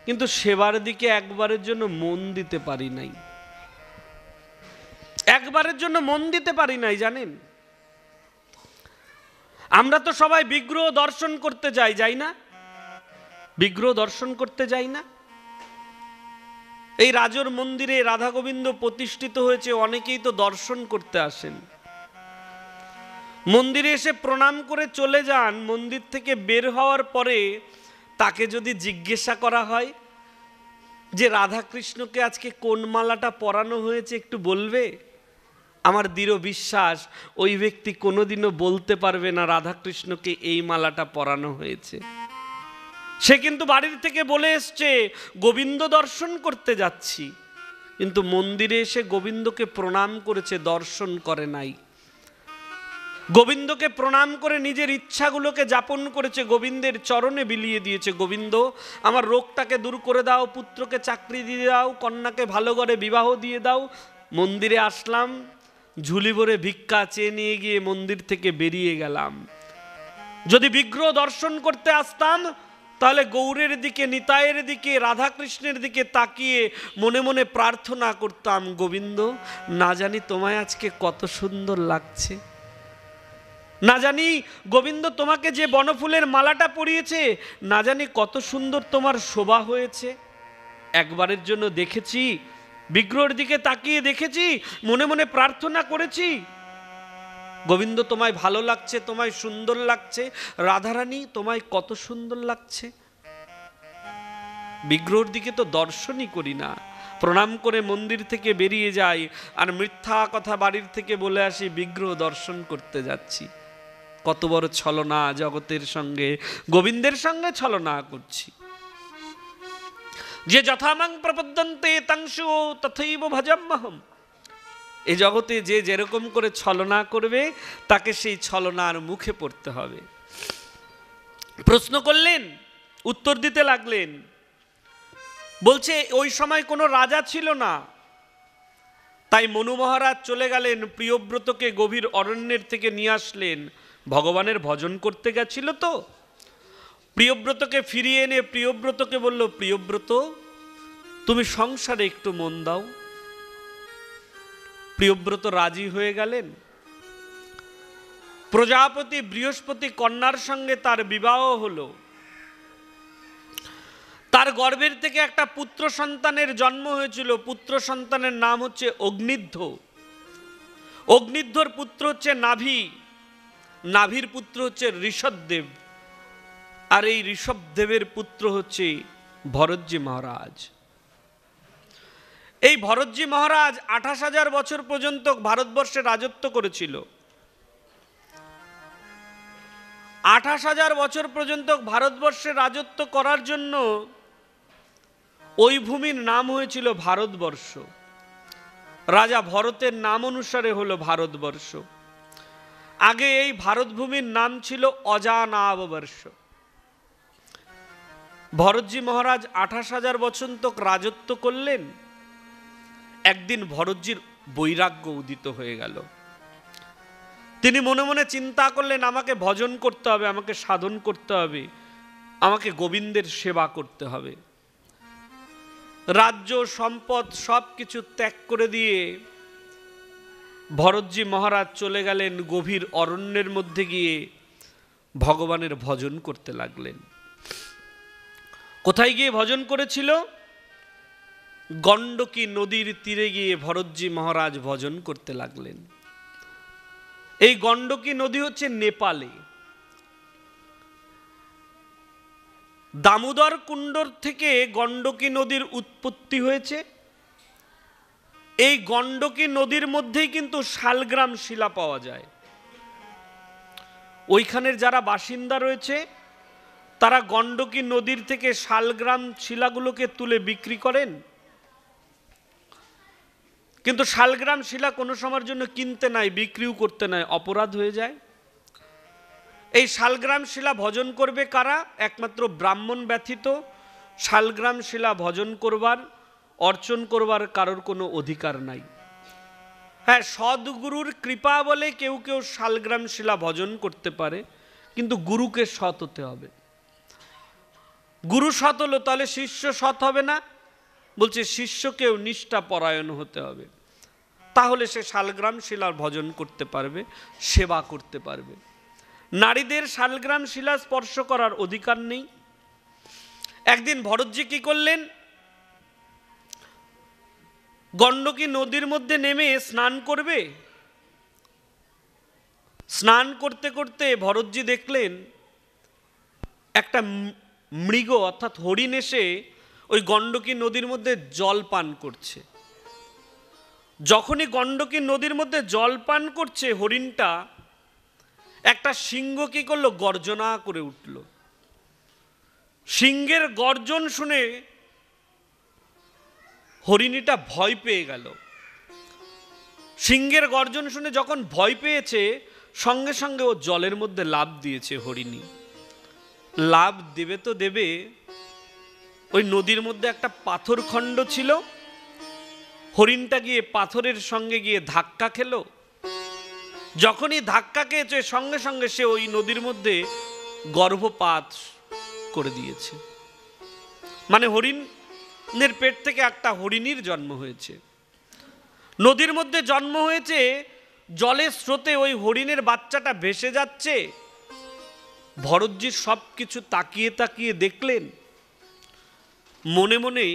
কিন্তু সেবার দিকে একবারের জন্য মন দিতে পারি নাই, একবারের জন্য মন দিতে পারি নাই। জানেন আমরা তো সবাই বিগ্রহ দর্শন করতে যাই না? বিগ্রহ দর্শন করতে যাই না? এই রাজর মন্দিরে রাধা গোবিন্দ প্রতিষ্ঠিত হয়েছে, অনেকেই তো দর্শন করতে আসেন, মন্দিরে এসে প্রণাম করে চলে যান। মন্দির থেকে বের হওয়ার পরে তাকে যদি জিজ্ঞাসা করা হয় যে রাধা কৃষ্ণকে আজকে কোন মালাটা পরানো হয়েছে একটু বলবে, আমার দৃঢ় বিশ্বাস ওই ব্যক্তি কোনোদিনও বলতে পারবে না রাধা কৃষ্ণকে এই মালাটা পরানো হয়েছে। সে কিন্তু বাড়ির থেকে বলে এসছে গোবিন্দ দর্শন করতে যাচ্ছি, কিন্তু মন্দিরে এসে গোবিন্দকে প্রণাম করেছে, দর্শন করে নাই। গোবিন্দকে প্রণাম করে নিজের ইচ্ছাগুলোকে যাপন করেছে, গোবিন্দের চরণে বিলিয়ে দিয়েছে। গোবিন্দ আমার রোগটাকে দূর করে দাও, পুত্রকে চাকরি দিয়ে দাও, কন্যাকে ভালো করে বিবাহ দিয়ে দাও। মন্দিরে আসলাম, ঝুলি ভরে ভিক্ষা চেয়ে নিয়ে গিয়ে মন্দির থেকে বেরিয়ে গেলাম। যদি বিগ্রহ দর্শন করতে আসতাম তাহলে গৌরের দিকে, নিতাইয়ের দিকে, রাধা কৃষ্ণের দিকে তাকিয়ে মনে মনে প্রার্থনা করতাম, গোবিন্দ না জানি তোমায় আজকে কত সুন্দর লাগছে, না জানি গোবিন্দ তোমাকে যে বনফুলের মালাটা পরিয়েছে না জানি কত সুন্দর তোমার শোভা হয়েছে। একবারের জন্য দেখেছি, বিগ্রহের দিকে তাকিয়ে দেখেছি, মনে মনে প্রার্থনা করেছি, গোবিন্দ তোমায় ভালো লাগছে, তোমায় সুন্দর লাগছে, রাধারানী তোমায় কত সুন্দর লাগছে। বিগ্রহের দিকে তো দর্শনই করি না, প্রণাম করে মন্দির থেকে বেরিয়ে যাই আর মিথ্যা কথা বাড়ির থেকে বলে আসি বিগ্রহ দর্শন করতে যাচ্ছি। কত বড় ছলনা, জগতের সঙ্গে গোবিন্দের সঙ্গে ছলনা করছি। যে যথামাং প্রপদ্যন্তে তাংশু তথৈব ভজাম্যহম, এই জগতে যে যেরকম করে ছলনা করবে তাকে সেই ছলনার মুখে পড়তে হবে। প্রশ্ন করলেন, উত্তর দিতে লাগলেন, বলছে ওই সময় কোনো রাজা ছিল না, তাই মনু মহারাজ চলে গেলেন, প্রিয়ব্রতকে গভীর অরণ্যের থেকে নিয়ে আসলেন। ভগবানের ভজন করতে গেছিল তো, প্রিয়ব্রতকে ফিরিয়ে এনে প্রিয়ব্রতকে বলল, প্রিয়ব্রত তুমি সংসারে একটু মন দাও। প্রিয়ব্রত রাজি হয়ে গেলেন। প্রজাপতি বৃহস্পতি কন্যার সঙ্গে তার বিবাহ হলো। তার গর্ভের থেকে একটা পুত্র সন্তানের জন্ম হয়েছিল। পুত্র সন্তানের নাম হচ্ছে অগ্নিধ্ব। অগ্নিধ্বর পুত্র হচ্ছে নাভি, নাভির পুত্র হচ্ছে ঋষভদেব, আর এই ঋষভদেবের পুত্র হচ্ছে ভরতজি মহারাজ। এই ভরতজি মহারাজ 28,000 বছর পর্যন্ত ভারতবর্ষে রাজত্ব করেছিল। 28,000 বছর পর্যন্ত ভারতবর্ষে রাজত্ব করার জন্য ওই ভূমির নাম হয়েছিল ভারতবর্ষ। রাজা ভরতের নাম অনুসারে হলো ভারতবর্ষ। আগে এই ভারত ভূমির নাম ছিল অজানাবর্ষ। ভরতজি মহারাজ 28,000 বছর তক রাজত্ব করলেন। একদিন ভরতজির বৈরাগ্য উদিত হয়ে গেল। তিনি মনে মনে চিন্তা করলেন, আমাকে ভজন করতে হবে, আমাকে সাধন করতে হবে, আমাকে গোবিন্দের সেবা করতে হবে। রাজ্য সম্পদ সব কিছু ত্যাগ করে দিয়ে ভরতজি মহারাজ চলে গেলেন গভীর অরণ্যের মধ্যে গিয়ে ভগবানের ভজন করতে লাগলেন। কোথায় গিয়ে ভজন করেছিল? গণ্ডকী নদীর তীরে গিয়ে ভরতজি মহারাজ ভজন করতে লাগলেন। এই গণ্ডকী নদী হচ্ছে নেপালে। দামোদর কুণ্ডর থেকে গণ্ডকী নদীর উৎপত্তি হয়েছে। এই গণ্ডকী নদীর মধ্যেই কিন্তু শালগ্রাম শিলা পাওয়া যায়। ওইখানের যারা বাসিন্দা রয়েছে তারা গণ্ডকী নদীর থেকে শালগ্রাম শিলাগুলোকে তুলে বিক্রি করেন। কিন্তু শালগ্রাম শিলা কোনো সময়ের জন্য কিনতে নাই, বিক্রিও করতে নাই, অপরাধ হয়ে যায়। এই শালগ্রাম শিলা ভজন করবে কারা? একমাত্র ব্রাহ্মণ ব্যতীত শালগ্রাম শিলা ভজন করবার, অর্চন করবার কারোর কোনো অধিকার নাই। হ্যাঁ, সদ্গুরুর কৃপা বলে কেউ কেউ শালগ্রাম শিলা ভজন করতে পারে, কিন্তু গুরুকে সৎ হতে হবে। গুরু সৎ হলো, তাহলে শিষ্য সৎ হবে না? বলছে শিষ্যকেও নিষ্ঠা পরায়ণ হতে হবে, তাহলে সে শালগ্রাম শিলার ভজন করতে পারবে, সেবা করতে পারবে। নারীদের শালগ্রাম শিলা স্পর্শ করার অধিকার নেই। একদিন ভরতজি কি করলেন? গণ্ডকী নদীর মধ্যে নেমে স্নান করবে। স্নান করতে করতে ভরতজি দেখলেন একটা মৃগ অর্থাৎ হরিণ এসে ওই গণ্ডকী নদীর মধ্যে জল পান করছে। যখনই গণ্ডকী নদীর মধ্যে জল পান করছে হরিণটা, একটা সিংহ কি করলো? গর্জনা করে উঠল। সিংহের গর্জন শুনে হরিণীটা ভয় পেয়ে গেল। সিংহের গর্জন শুনে যখন ভয় পেয়েছে, সঙ্গে সঙ্গে ও জলের মধ্যে লাফ দিয়েছে। হরিণী লাফ দেবে তো দেবে, ওই নদীর মধ্যে একটা পাথর খণ্ড ছিল। হরিণটা গিয়ে পাথরের সঙ্গে গিয়ে ধাক্কা খেলো। যখনই ধাক্কা খেয়েছে, সঙ্গে সঙ্গে সে ওই নদীর মধ্যে গর্ভপাত করে দিয়েছে। মানে হরিণের পেট থেকে একটা হরিণীর জন্ম হয়েছে, নদীর মধ্যে জন্ম হয়েছে। জলের স্রোতে ওই হরিণের বাচ্চাটা ভেসে যাচ্ছে। ভরতজি সব কিছু তাকিয়ে তাকিয়ে দেখলেন। মনে মনে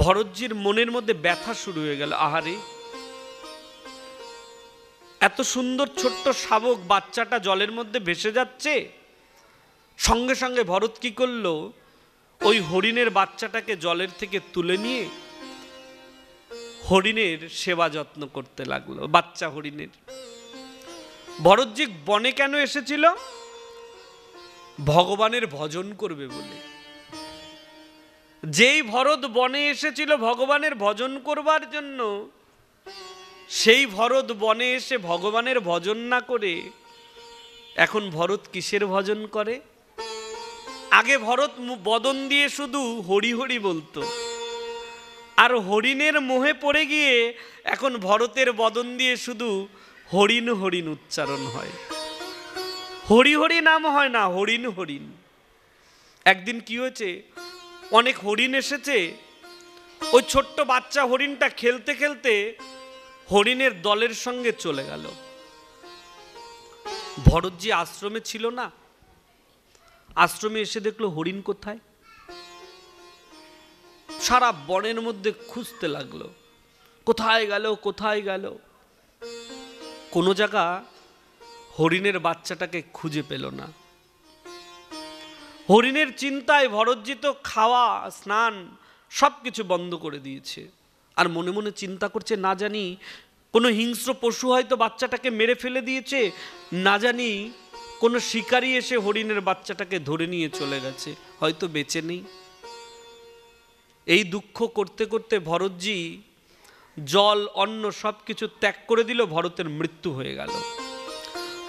ভরতজির মনের মধ্যে ব্যথা শুরু হয়ে গেল। আহারে, এত সুন্দর ছোট্ট শাবক বাচ্চাটা জলের মধ্যে ভেসে যাচ্ছে। সঙ্গে সঙ্গে ভরত কি করলো? ওই হরিণের বাচ্চাটাকে জলের থেকে তুলে নিয়ে হরিণের সেবা যত্ন করতে লাগলো। বাচ্চা হরিণের। ভরতজি বনে কেন এসেছিল? ভগবানের ভজন করবে বলে। যেই ভরত বনে এসেছিল ভগবানের ভজন করবার জন্য, সেই ভরত বনে এসে ভগবানের ভজন না করে এখন ভরত কিসের ভজন করে? আগে ভরত বদন দিয়ে শুধু হরি হরি বলতো, আর হরিণের মোহে পড়ে গিয়ে এখন ভরতের বদন দিয়ে শুধু হরিণ হরিণ উচ্চারণ হয়। হরি হরি নাম হয় না, হরিণ হরিণ। একদিন কি হয়েছে? অনেক হরিণ এসেছে। ওই ছোট্ট বাচ্চা হরিণটা খেলতে খেলতে হরিণের দলের সঙ্গে চলে গেল। ভরতজি আশ্রমে ছিল না। আশ্রমে এসে দেখলো হরিণ কোথায়। সারা বনের মধ্যে খুঁজতে লাগলো, কোথায় গেল কোথায় গেল। কোনো জায়গা হরিণের বাচ্চাটাকে খুঁজে পেল না। হরিণের চিন্তায় ভরতজি তো খাওয়া স্নান সবকিছু বন্ধ করে দিয়েছে। আর মনে মনে চিন্তা করছে, না জানি কোনো হিংস্র পশু হয়তো বাচ্চাটাকে মেরে ফেলে দিয়েছে, না জানি কোনো শিকারী এসে হরিণের বাচ্চাটাকে ধরে নিয়ে চলে গেছে, হয়তো বেঁচে নেই। এই দুঃখ করতে করতে ভরতজি জল অন্ন সবকিছু ত্যাগ করে দিল, ভরতের মৃত্যু হয়ে গেল।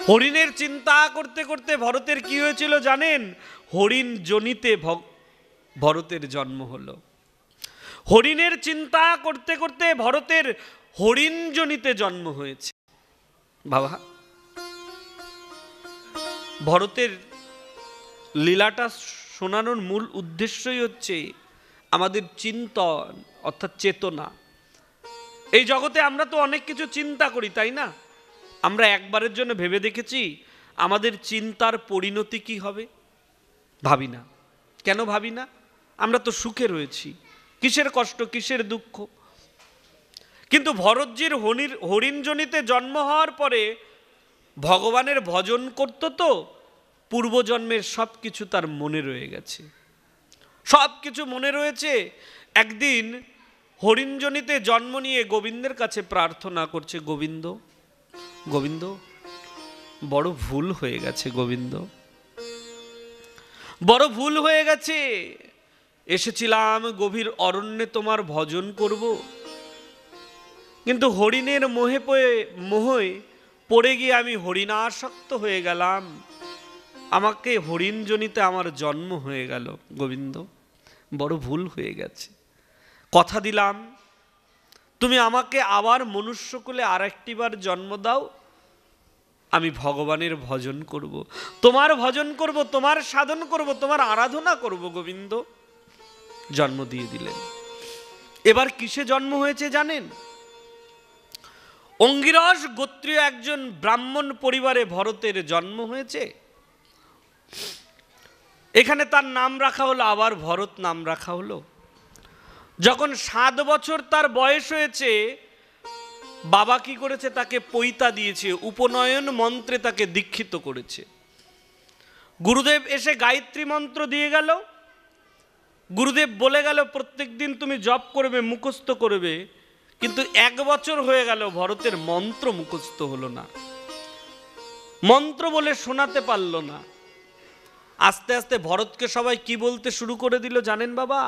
হরিণের চিন্তা করতে করতে ভরতের কি হয়েছিল জানেন? হরিণ জনিতে ভরতের জন্ম হলো। হরিণের চিন্তা করতে করতে ভরতের হরিণ জনিতে জন্ম হয়েছে। বাবা, ভরতের লীলাটা শোনানোর মূল উদ্দেশ্যই হচ্ছে আমাদের চিন্তন, অর্থাৎ চেতনা। এই জগতে আমরা তো অনেক কিছু চিন্তা করি, তাই না? আমরা একবারের জন্য ভেবে দেখেছি আমাদের চিন্তার পরিণতি কি হবে? ভাবি না। কেন ভাবি না? আমরা তো সুখে রয়েছি, কিসের কষ্ট, কিসের দুঃখ? কিন্তু ভরতজির হরিণজনিতে জন্ম হওয়ার পরে ভগবানের ভজন করত, তো পূর্বজন্মের সব কিছু তার মনে রয়ে গেছে, সব কিছু মনে রয়েছে। একদিন হরিণজনিতে জন্ম নিয়ে গোবিন্দের কাছে প্রার্থনা করছে, গোবিন্দ, গোবিন্দ, বড় ভুল হয়ে গেছে, গোবিন্দ, বড় ভুল হয়ে গেছে। এসেছিলাম গভীর অরণ্যে তোমার ভজন করব, কিন্তু হরিণের মোহে পড়ে গিয়ে আমি হরিণাসক্ত হয়ে গেলাম, আমাকে হরিণজনিতে আমার জন্ম হয়ে গেল। গোবিন্দ, বড় ভুল হয়ে গেছে। কথা দিলাম তুমি আমাকে আবার মনুষ্যকুলে আর একটিবার জন্ম দাও, আমি ভগবানের ভজন করব, তোমার ভজন করব, তোমার সাধন করব, তোমার আরাধনা করব। গোবিন্দ জন্ম দিয়ে দিলেন। এবার কিসে জন্ম হয়েছে জানেন? অঙ্গিরস গোত্রীয় একজন ব্রাহ্মণ পরিবারে ভরতের জন্ম হয়েছে। এখানে তার নাম রাখা হলো, আবার ভরত নাম রাখা হলো। যখন 7 বছর তার বয়স হয়েছে, বাবা কি করেছে? তাকে পৈতা দিয়েছে, উপনয়ন মন্ত্রে তাকে দীক্ষিত করেছে। গুরুদেব এসে গায়ত্রী মন্ত্র দিয়ে গেল। গুরুদেব বলে গেল প্রত্যেক দিন তুমি জপ করবে, মুখস্থ করবে। কিন্তু 1 বছর হয়ে গেল, ভরতের মন্ত্র মুখস্থ হলো না, মন্ত্র বলে শোনাতে পারল না। আস্তে আস্তে ভরতকে সবাই কি বলতে শুরু করে দিল জানেন বাবা?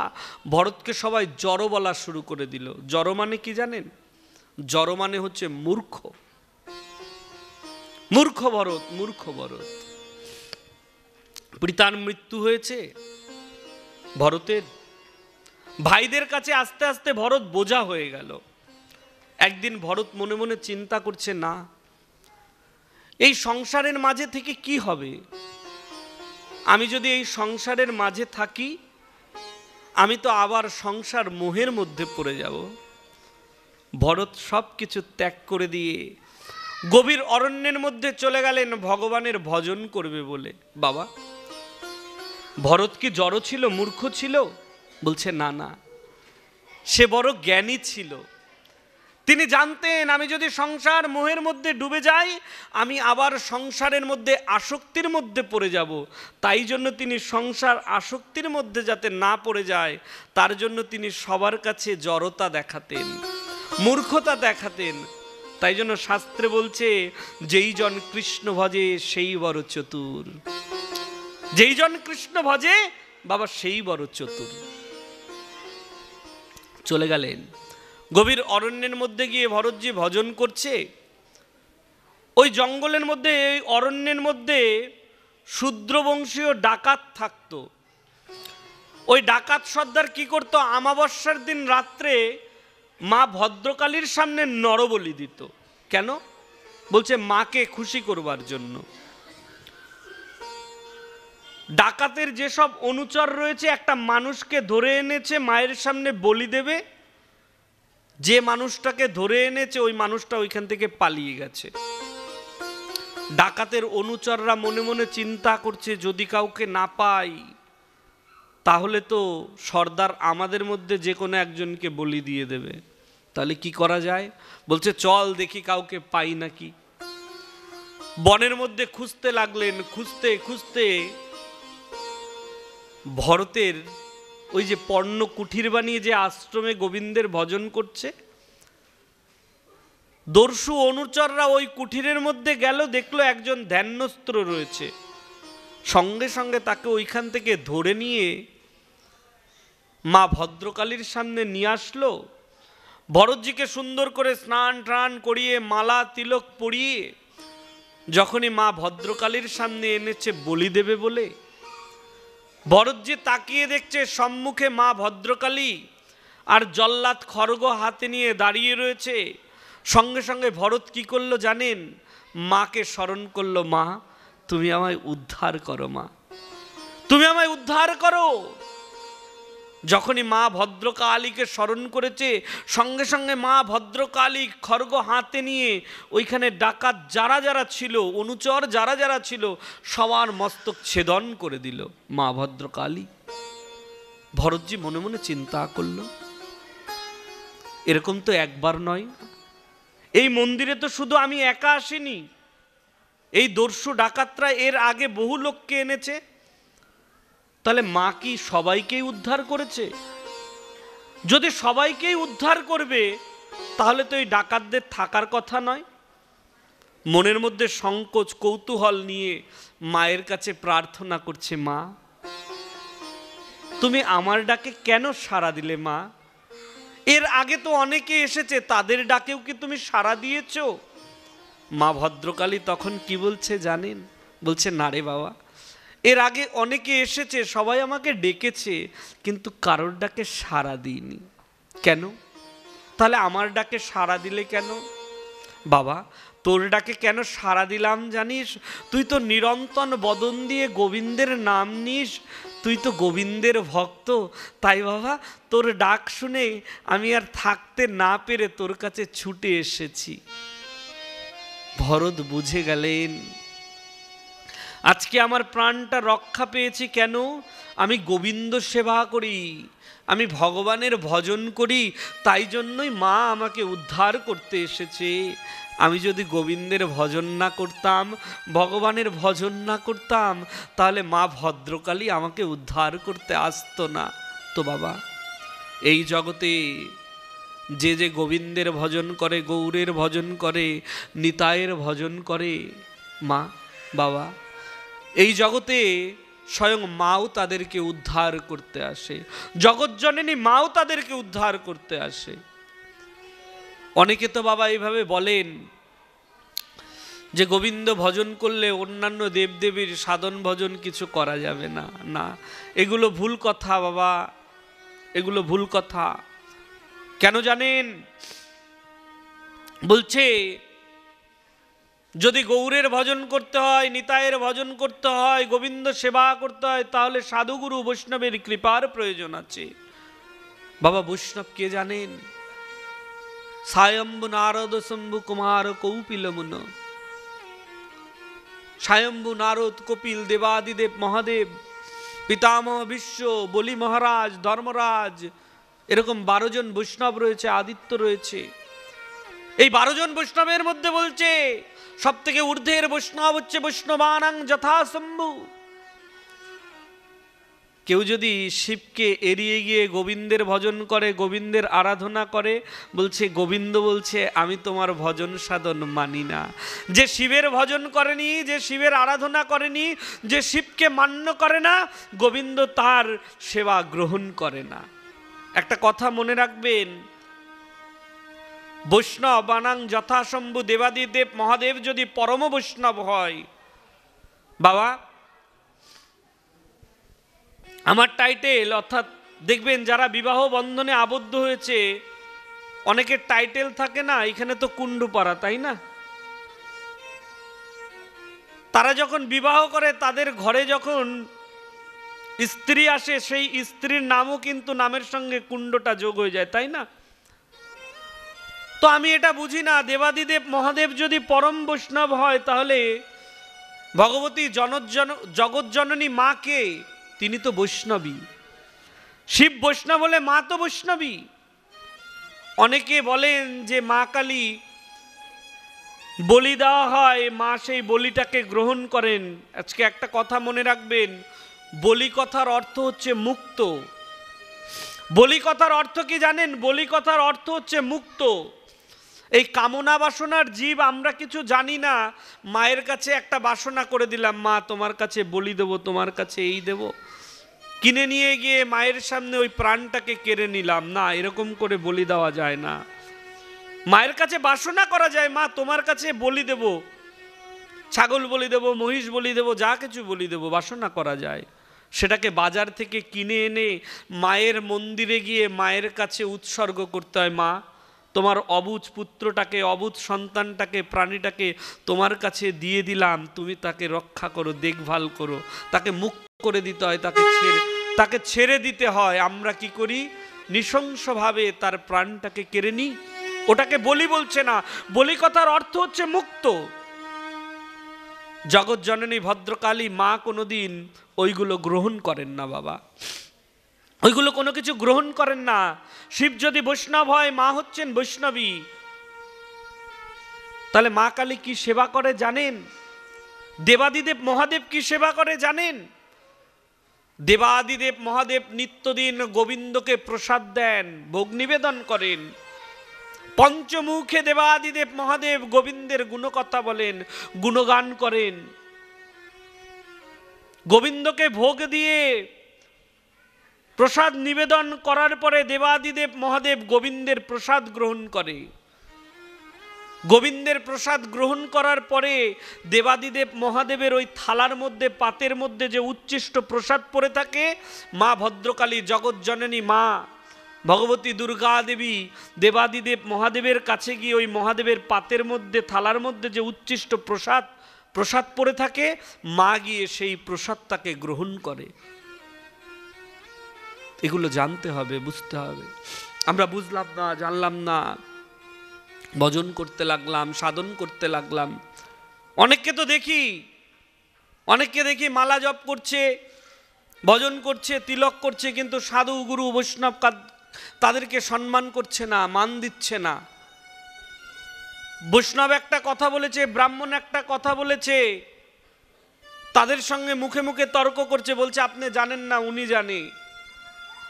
ভরতকে সবাই জড় বলা শুরু করে দিল। জড় মানে কি জানেন? জড় মানে হচ্ছে মূর্খ। মূর্খ ভরত, মূর্খ ভরত। পিতার মৃত্যু হয়েছে ভরতের। ভাইদের কাছে আস্তে আস্তে ভরত বোঝা হয়ে গেল। একদিন ভরত মনে মনে চিন্তা করছে, না, এই সংসারের মাঝে থেকে কি হবে? আমি যদি এই সংসারের মাঝে থাকি, আমি তো আবার সংসার মোহের মধ্যে পড়ে যাব। ভরত সব কিছু ত্যাগ করে দিয়ে গভীর অরণ্যের মধ্যে চলে গেলেন ভগবানের ভজন করবে বলে। বাবা, ভরত কি জড় ছিল, মূর্খ ছিল? বলছে না, না, সে বড় জ্ঞানী ছিল। তিনি জানতেন আমি যদি সংসার মোহের মধ্যে ডুবে যাই, আমি আবার সংসারের মধ্যে আসক্তির মধ্যে পড়ে যাব। তাই জন্য তিনি সংসার আসক্তির মধ্যে যাতে না পড়ে যায়, তার জন্য তিনি সবার কাছে জড়তা দেখাতেন, মূর্খতা দেখাতেন। তাই জন্য শাস্ত্রে বলছে, যেই জন কৃষ্ণ ভজে সেই বড় চতুর। যেই জন কৃষ্ণ ভজে বাবা, সেই বড় চতুর। চলে গেলেন গভীর অরণ্যের মধ্যে গিয়ে ভরতজি ভজন করছে। ওই জঙ্গলের মধ্যে, ওই অরণ্যের মধ্যে শূদ্রবংশীয় ডাকাত থাকতো। ওই ডাকাত সর্দার কি করতো? অমাবস্যার দিন রাত্রে মা ভদ্রকালীর সামনে নরবলি দিত। কেন? বলছে মাকে খুশি করবার জন্য। ডাকাতের যেসব অনুচর রয়েছে, একটা মানুষকে ধরে এনেছে মায়ের সামনে বলি দেবে, যে মানুষটাকে ধরে এনেছে ওই মানুষটা ওইখান থেকে পালিয়ে গেছে। ডাকাতের অনুচররা মনে মনে চিন্তা করছে, যদি কাউকে না পাই তাহলে তো সর্দার আমাদের মধ্যে যে কোনো একজনকে বলি দিয়ে দেবে। তাহলে কি করা যায়? বলছে চল দেখি কাউকে পাই নাকি। বনের মধ্যে খুঁজতে লাগলেন। খুঁজতে খুঁজতে ভরতের ওই যে পর্ণ কুঠির বানিয়ে যে আশ্রমে গোবিন্দের ভজন করছে, দর্শু অনুচররা ওই কুঠিরের মধ্যে গেল, দেখলো একজন ধ্যানস্ত্র রয়েছে। সঙ্গে সঙ্গে তাকে ওইখান থেকে ধরে নিয়ে মা ভদ্রকালীর সামনে নিয়ে আসলো। ভরতজিকে সুন্দর করে স্নান টান করিয়ে মালা তিলক পরিয়ে যখনই মা ভদ্রকালীর সামনে এনেছে বলি দেবে বলে, ভরতজি তাকিয়ে দেখছে সম্মুখে মা ভদ্রকালী আর জল্লাদ খড়গ হাতে নিয়ে দাঁড়িয়ে রয়েছে। সঙ্গে সঙ্গে ভরত কি করলো জানেন? মাকে স্মরণ করলো, মা তুমি আমায় উদ্ধার করো, মা তুমি আমায় উদ্ধার করো। যখনই মা ভদ্রকালীকে স্মরণ করেছে, সঙ্গে সঙ্গে মা ভদ্রকালী খড়গ হাতে নিয়ে ওইখানে ডাকাত যারা যারা ছিল, অনুচর যারা যারা ছিল, সবার মস্তক ছেদন করে দিল মা ভদ্রকালী। ভরতজি মনে মনে চিন্তা করলো, এরকম তো একবার নয়, এই মন্দিরে তো শুধু আমি একা আসিনি, এই দস্যু ডাকাতরা এর আগে বহু লোককে এনেছে। তাহলে মা কি সবাইকেই উদ্ধার করেছে? যদি সবাইকেই উদ্ধার করবে তাহলে তো এই ডাকাতদের থাকার কথা নয়। মনের মধ্যে সংকোচ কৌতূহল নিয়ে মায়ের কাছে প্রার্থনা করছে, মা তুমি আমার ডাকে কেন সাড়া দিলে? মা এর আগে তো অনেকে এসেছে, তাদের ডাকেও কি তুমি সাড়া দিয়েছো? মা ভদ্রকালী তখন কি বলছে জানেন? বলছে, না রে বাবা, এর আগে অনেকে এসেছে, সবাই আমাকে ডেকেছে, কিন্তু কারোর ডাকে সাড়া দিইনি। কেন? তাহলে আমার ডাকে সাড়া দিলে কেন? বাবা তোর ডাকে কেন সাড়া দিলাম জানিস? তুই তো নিরন্তন বদন দিয়ে গোবিন্দের নাম নিস, তুই তো গোবিন্দের ভক্ত। তাই বাবা তোর ডাক শুনে আমি আর থাকতে না পেরে তোর কাছে ছুটে এসেছি। ভরত বুঝে গেলেন, আজকে আমার প্রাণটা রক্ষা পেয়েছি কেন? আমি গোবিন্দ সেবা করি, আমি ভগবানের ভজন করি, তাই জন্যই মা আমাকে উদ্ধার করতে এসেছে। আমি যদি গোবিন্দের ভজন না করতাম, ভগবানের ভজন না করতাম, তাহলে মা ভদ্রকালী আমাকে উদ্ধার করতে আসতো না। তো বাবা এই জগতে যে যে গোবিন্দের ভজন করে, গৌরের ভজন করে, নিতাইয়ের ভজন করে, মা বাবা এই জগতে স্বয়ং মাও তাদেরকে উদ্ধার করতে আসে, জগৎজননী মাও তাদেরকে উদ্ধার করতে আসে। অনেকে তো বাবা এইভাবে বলেন যে গোবিন্দ ভজন করলে অন্যান্য দেবদেবীর সাধন ভজন কিছু করা যাবে না। না, এগুলো ভুল কথা বাবা, এগুলো ভুল কথা। কেন জানেন? বলছে যদি গৌরের ভজন করতে হয়, নিতাইয়ের ভজন করতে হয়, গোবিন্দ সেবা করতে হয়, তাহলে সাধুগুরু বৈষ্ণবের কৃপার প্রয়োজন আছে। বাবা বৈষ্ণব কে জানেন? স্বয়ম্ভু নারদ শম্ভু কুমার কৌপিল মুন। স্বয়ম্ভু নারদ কপিল দেবাদিদেব মহাদেব পিতামহ বিশ্ব বলি মহারাজ ধর্মরাজ, এরকম 12 জন বৈষ্ণব রয়েছে, আদিত্য রয়েছে। এই 12 জন বৈষ্ণবের মধ্যে বলছে সব থেকে ঊর্ধ্বের বৈষ্ণব হচ্ছে বৈষ্ণবানাং যথাশম্ভু। কেউ যদি শিবকে এড়িয়ে গিয়ে গোবিন্দের ভজন করে, গোবিন্দের আরাধনা করে, বলছে গোবিন্দ বলছে আমি তোমার ভজন সাধন মানি না। যে শিবের ভজন করেনি, যে শিবের আরাধনা করেনি, যে শিবকে মান্য করে না, গোবিন্দ তার সেবা গ্রহণ করে না। একটা কথা মনে রাখবেন, বৈষ্ণব বানাং যথাশম্ভু, দেবাদিদেব মহাদেব যদি পরম বৈষ্ণব হয়, বাবা আমার টাইটেল, অর্থাৎ দেখবেন যারা বিবাহ বন্ধনে আবদ্ধ হয়েছে অনেকের টাইটেল থাকে না, এখানে তো কুণ্ডুপাড়া, তাই না? তারা যখন বিবাহ করে তাদের ঘরে যখন স্ত্রী আসে, সেই স্ত্রীর নামও কিন্তু নামের সঙ্গে কুণ্ডটা যোগ হয়ে যায়, তাই না? তো আমি এটা বুঝি না, দেবাদিদেব মহাদেব যদি পরম বৈষ্ণব হয় তাহলে ভগবতী জগৎজননী মা কে? তিনি তো বৈষ্ণবী। শিব বৈষ্ণব হলে মা তো বৈষ্ণবী। অনেকে বলেন যে মা কালী বলি দেওয়া হয়, মা সেই বলিটাকে গ্রহণ করেন। আজকে একটা কথা মনে রাখবেন, বলি কথার অর্থ হচ্ছে মুক্ত। বলি কথার অর্থ কি জানেন? বলি কথার অর্থ হচ্ছে মুক্ত। এই কামনা বাসনার জীব, আমরা কিছু জানি না, মায়ের কাছে একটা বাসনা করে দিলাম, মা তোমার কাছে বলি দেবো, তোমার কাছে এই দেব, কিনে নিয়ে গিয়ে মায়ের সামনে ওই প্রাণটাকে কেড়ে নিলাম। না, এরকম করে বলি দেওয়া যায় না। মায়ের কাছে বাসনা করা যায়, মা তোমার কাছে বলি দেব, ছাগল বলি দেব, মহিষ বলি দেব, যা কিছু বলি দেব, বাসনা করা যায়। সেটাকে বাজার থেকে কিনে এনে মায়ের মন্দিরে গিয়ে মায়ের কাছে উৎসর্গ করতে হয়। মা তোমার অবুঝ পুত্রটাকে, অবুঝ সন্তানটাকে, প্রাণীটাকে তোমার কাছে দিয়ে দিলাম, তুমি তাকে রক্ষা করো, দেখভাল করো। তাকে মুক্ত করে দিতে হয়, তাকে ছেড়ে দিতে হয়। আমরা কি করি? নৃশংসভাবে তার প্রাণটাকে কেড়ে নিই। ওটাকে বলি বলছে না, বলি কথার অর্থ হচ্ছে মুক্ত। জগৎ জননী ভদ্রকালী মা কোনোদিন ওইগুলো গ্রহণ করেন না বাবা, ওইগুলো কোনো কিছু গ্রহণ করেন না। শিব যদি বৈষ্ণব হয়, মা হচ্ছেন বৈষ্ণবী। তাহলে মা কালী কি সেবা করে জানেন? দেবাদিদেব মহাদেব কি সেবা করে জানেন? দেবাদিদেব মহাদেব নিত্যদিন গোবিন্দকে প্রসাদ দেন, ভোগ নিবেদন করেন। পঞ্চমুখে দেবাদিদেব মহাদেব গোবিন্দের গুণকথা বলেন, গুণগান করেন। গোবিন্দকে ভোগ দিয়ে প্রসাদ নিবেদন করার পরে দেবাদিদেব মহাদেব গোবিন্দের প্রসাদ গ্রহণ করে। গোবিন্দের প্রসাদ গ্রহণ করার পরে দেবাদিদেব মহাদেবের ওই থালার মধ্যে, পাতের মধ্যে যে উচ্ছিষ্ট প্রসাদ পড়ে থাকে, মা ভদ্রকালী জগৎ জননী মা ভগবতী দুর্গা দেবী দেবাদিদেব মহাদেবের কাছে গিয়ে ওই মহাদেবের পাতের মধ্যে, থালার মধ্যে যে উচ্ছিষ্ট প্রসাদ পড়ে থাকে, মা গিয়ে সেই প্রসাদটাকে গ্রহণ করে। এগুলো জানতে হবে, বুঝতে হবে। আমরা বুঝলাম না, জানলাম না, ভজন করতে লাগলাম, সাধন করতে লাগলাম। অনেককে দেখি মালা জপ করছে, ভজন করছে, তিলক করছে, কিন্তু সাধু গুরু বৈষ্ণব তাদেরকে সম্মান করছে না, মান দিচ্ছে না। বৈষ্ণব একটা কথা বলেছে, ব্রাহ্মণ একটা কথা বলেছে, তাদের সঙ্গে মুখে মুখে তর্ক করছে, বলছে আপনি জানেন না, উনি জানে।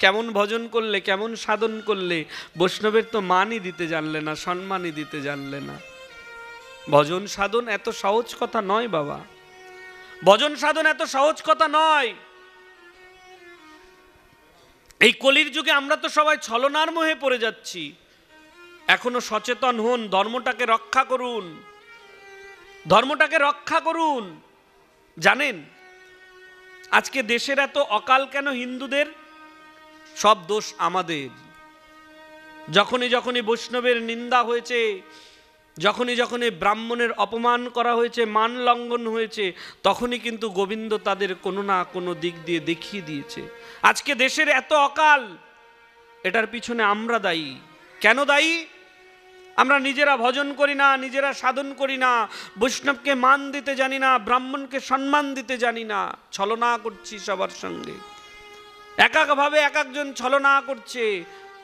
কেমন ভজন করলে, কেমন সাধন করলে বৈষ্ণবের তো মানই দিতে জানলে না, সম্মানই দিতে জানলে না। ভজন সাধন এত সহজ কথা নয় বাবা, ভজন সাধন এত সহজ কথা নয়। এই কলির যুগে আমরা তো সবাই ছলনার মোহে পড়ে যাচ্ছি। এখনো সচেতন হন, ধর্মটাকে রক্ষা করুন, ধর্মটাকে রক্ষা করুন। জানেন আজকে দেশের এত অকাল কেন হিন্দুদের? সব দোষ আমাদের। যখনই বৈষ্ণবের নিন্দা হয়েছে, যখনই ব্রাহ্মণের অপমান করা হয়েছে, মান লঙ্ঘন হয়েছে, তখনই কিন্তু গোবিন্দ তাদের কোনো না কোনো দিক দিয়ে দেখিয়ে দিয়েছে। আজকে দেশের এত অকাল, এটার পিছনে আমরা দায়ী। কেন দায়ী? আমরা নিজেরা ভজন করি না, নিজেরা সাধন করি না, বৈষ্ণবকে মান দিতে জানি না, ব্রাহ্মণকে সম্মান দিতে জানি না, ছলনা করছি সবার সঙ্গে। এক একভাবে এক একজন ছলনা করছে।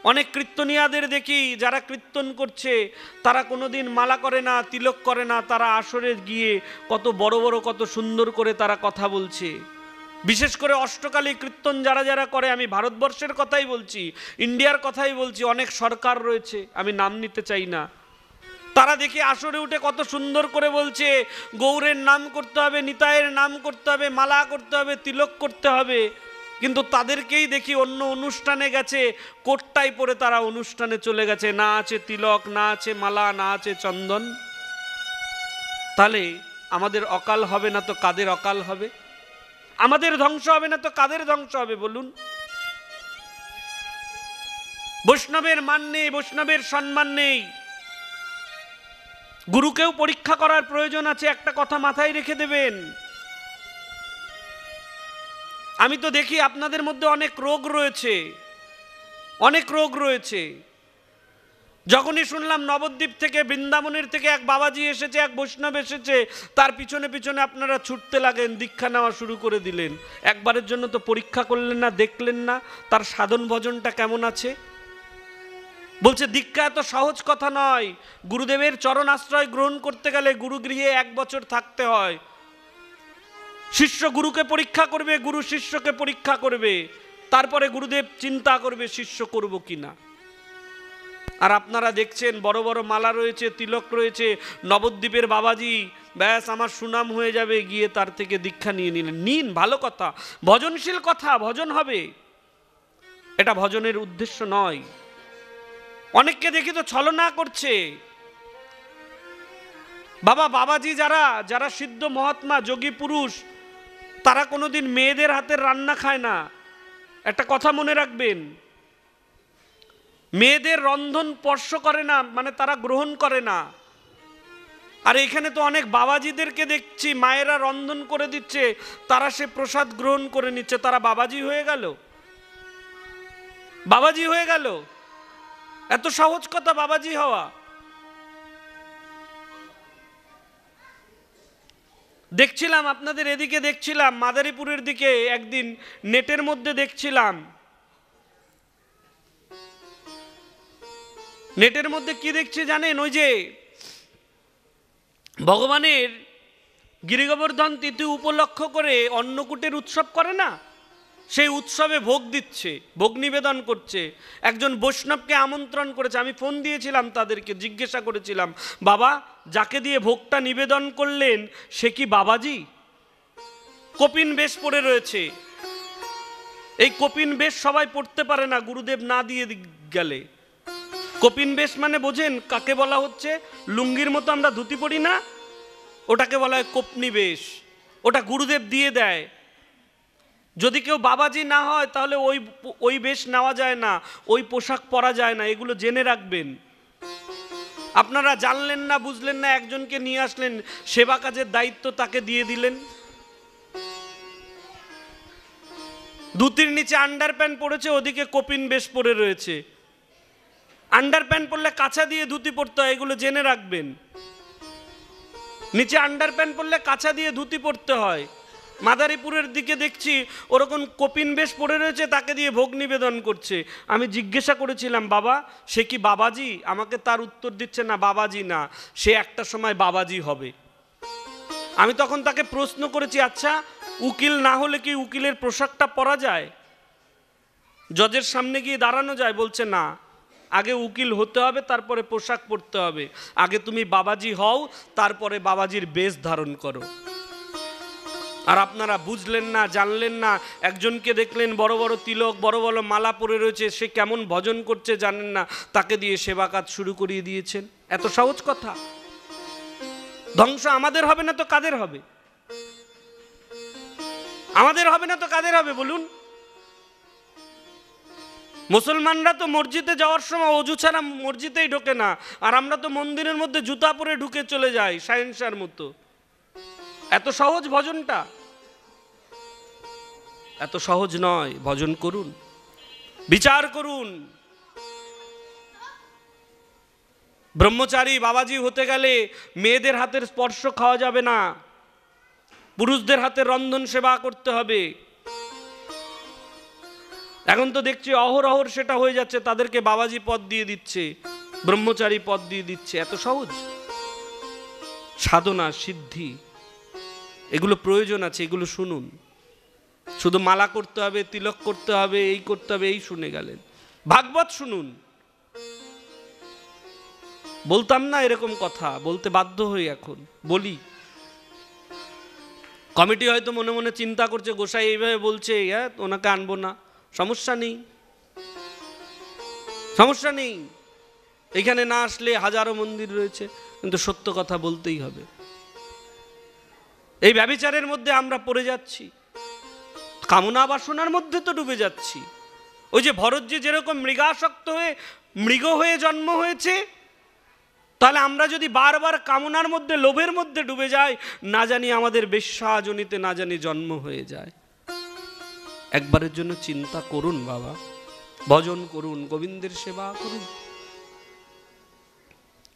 অনেক কীর্তনিয়াদের দেখি যারা কীর্তন করছে, তারা কোনোদিন মালা করে না, তিলক করে না, তারা আসরে গিয়ে কত বড় বড়, কত সুন্দর করে তারা কথা বলছে। বিশেষ করে অষ্টকালী কীর্তন যারা করে, আমি ভারতবর্ষের কথাই বলছি, ইন্ডিয়ার কথাই বলছি, অনেক সরকার রয়েছে, আমি নাম নিতে চাই না, তারা দেখি আসরে উঠে কত সুন্দর করে বলছে গৌরের নাম করতে হবে, নিতাইয়ের নাম করতে হবে, মালা করতে হবে, তিলক করতে হবে। কিন্তু তাদেরকেই দেখি অন্য অনুষ্ঠানে গেছে, কোটটাই পরে তারা অনুষ্ঠানে চলে গেছে, না আছে তিলক, না আছে মালা, না আছে চন্দন। তাহলে আমাদের অকাল হবে না তো কাদের অকাল হবে? আমাদের ধ্বংস হবে না তো কাদের ধ্বংস হবে বলুন? বৈষ্ণবের মান নেই, বৈষ্ণবের সম্মান নেই। গুরুকেও পরীক্ষা করার প্রয়োজন আছে, একটা কথা মাথায় রেখে দেবেন। আমি তো দেখি আপনাদের মধ্যে অনেক রোগ রয়েছে, অনেক রোগ রয়েছে। যখনই শুনলাম নবদ্বীপ থেকে, বৃন্দাবনের থেকে এক বাবাজি এসেছে, এক বৈষ্ণব এসেছে, তার পিছনে পিছনে আপনারা ছুটতে লাগেন, দীক্ষা নেওয়া শুরু করে দিলেন। একবারের জন্য তো পরীক্ষা করলেন না, দেখলেন না তার সাধন ভজনটা কেমন আছে। বলছে দীক্ষা এত সহজ কথা নয়। গুরুদেবের চরণ আশ্রয় গ্রহণ করতে গেলে গুরুগৃহে 1 বছর থাকতে হয়। শিষ্য গুরুকে পরীক্ষা করবে, গুরু শিষ্যকে পরীক্ষা করবে, তারপরে গুরুদেব চিন্তা করবে শিষ্য করব কিনা। আর আপনারা দেখছেন বড় বড় মালা রয়েছে, তিলক রয়েছে, নবদ্বীপের বাবাজি, ব্যাস আমার সুনাম হয়ে যাবে, গিয়ে তার থেকে দীক্ষা নিয়ে নিলেন। নিন, ভালো কথা, ভজনশীল কথা, ভজন হবে, এটা ভজনের উদ্দেশ্য নয়। অনেককে দেখি তো ছলনা করছে। বাবাজি যারা সিদ্ধ মহাত্মা যোগী পুরুষ, তারা কোনোদিন মেয়েদের হাতের রান্না খায় না। একটা কথা মনে রাখবেন, মেয়েদের রন্ধন স্পর্শ করে না, মানে তারা গ্রহণ করে না। আর এখানে তো অনেক বাবাজিদেরকে দেখছি মায়েরা রন্ধন করে দিচ্ছে, তারা সে প্রসাদ গ্রহণ করে নিচ্ছে, তারা বাবাজি হয়ে গেল, বাবাজি হয়ে গেল। এত সহজ কথা বাবাজি হওয়া। দেখছিলাম আপনাদের এদিকে, দেখছিলাম মাদারীপুরের দিকে, একদিন নেটের মধ্যে দেখছিলাম, নেটের মধ্যে কি দেখছি জানেন? ওই যে ভগবানের গিরিগোবর্ধন তিথি উপলক্ষ করে অন্নকূটের উৎসব করে না, সেই উৎসবে ভোগ দিচ্ছে, ভোগ নিবেদন করছে। একজন বৈষ্ণবকে আমন্ত্রণ করেছে। আমি ফোন দিয়েছিলাম তাদেরকে, জিজ্ঞাসা করেছিলাম, বাবা যাকে দিয়ে ভোগটা নিবেদন করলেন সে কি বাবাজি? কপিন বেশ পরে রয়েছে। এই কপিন বেশ সবাই পড়তে পারে না গুরুদেব না দিয়ে গেলে। কপিন বেশ মানে বোঝেন কাকে বলা হচ্ছে? লুঙ্গির মতো আমরা ধুতি পরি না, ওটাকে বলা হয় কপনি বেশ। ওটা গুরুদেব দিয়ে দেয়। যদি কেউ বাবাজি না হয় তাহলে ওই বেশ নেওয়া যায় না, ওই পোশাক পরা যায় না, এগুলো জেনে রাখবেন। আপনারা জানলেন না, বুঝলেন না, একজনকে নিয়ে আসলেন, সেবা কাজের দায়িত্ব তাকে দিয়ে দিলেন। ধুতির নিচে আন্ডার প্যান্ট পরেছে, ওদিকে কপিন বেশ পরে রয়েছে। আন্ডার প্যান্ট পরলে কাছা দিয়ে ধুতি পরতে হয়, এগুলো জেনে রাখবেন। নিচে আন্ডার প্যান্ট পরলে কাছা দিয়ে ধুতি পরতে হয়। মাদারীপুরের দিকে দেখছি ওরকম কপিন বেশ পরে রয়েছে, তাকে দিয়ে ভোগ নিবেদন করছে। আমি জিজ্ঞাসা করেছিলাম, বাবা সে কি বাবাজি? আমাকে তার উত্তর দিচ্ছে না, বাবাজি না, সে একটা সময় বাবাজি হবে। আমি তখন তাকে প্রশ্ন করেছি, আচ্ছা উকিল না হলে কি উকিলের পোশাকটা পরা যায়? জজের সামনে গিয়ে দাঁড়ানো যায়? বলছে না, আগে উকিল হতে হবে, তারপরে পোশাক পরতে হবে। আগে তুমি বাবাজি হও, তারপরে বাবাজির বেশ ধারণ করো। আর আপনারা বুঝলেন না, জানলেন না, একজনকে দেখলেন বড় বড় তিলক, বড় বড় মালা পরে রয়েছে, সে কেমন ভজন করছে জানেন না, তাকে দিয়ে সেবা কাজ শুরু করিয়ে দিয়েছেন। এত সহজ কথা। ধ্বংস আমাদের হবে না তো কাদের হবে? আমাদের হবে না তো কাদের হবে বলুন? মুসলমানরা তো মসজিদে যাওয়ার সময় অজু ছাড়া মসজিদেই ঢোকে না, আর আমরা তো মন্দিরের মধ্যে জুতা পরে ঢুকে চলে যাই সায়েন্সার মতো। এত সহজ ভজনটা? এত সহজ নয়। ভজন করুন, বিচার করুন। ব্রহ্মচারী বাবাজি হতে গেলে মেয়েদের হাতের স্পর্শ খাওয়া যাবে না, পুরুষদের হাতে রন্ধন সেবা করতে হবে। এখন তো দেখছি অহরহর সেটা হয়ে যাচ্ছে, তাদেরকে বাবাজি পদ দিয়ে দিচ্ছে, ব্রহ্মচারী পদ দিয়ে দিচ্ছে। এত সহজ? সাধনা সিদ্ধি এগুলো প্রয়োজন আছে, এগুলো শুনুন। শুধু মালা করতে হবে, তিলক করতে হবে, এই করতে হবে, এই শুনে গেলেন। ভাগবত শুনুন। বলতাম না এরকম কথা, বলতে বাধ্য হই, এখন বলি। কমিটি হয়তো মনে মনে চিন্তা করছে, গোসাই এইভাবে বলছে, ওনাকে আনবো না। সমস্যা নেই, সমস্যা নেই। এখানে না আসলে হাজারো মন্দির রয়েছে, কিন্তু সত্য কথা বলতেই হবে। এই ব্যভিচারের মধ্যে আমরা পড়ে যাচ্ছি, কামনা বাসনার মধ্যে তো ডুবে যাচ্ছি। ওই যে ভরতজি যেরকম মৃগাসক্ত হয়ে মৃগ হয়ে জন্ম হয়েছে, তাহলে আমরা যদি বারবার কামনার মধ্যে, লোভের মধ্যে ডুবে যাই, না জানি আমাদের বেশ্যাজনিতে না জানি জন্ম হয়ে যায়। একবারের জন্য চিন্তা করুন বাবা, ভজন করুন, গোবিন্দের সেবা করুন।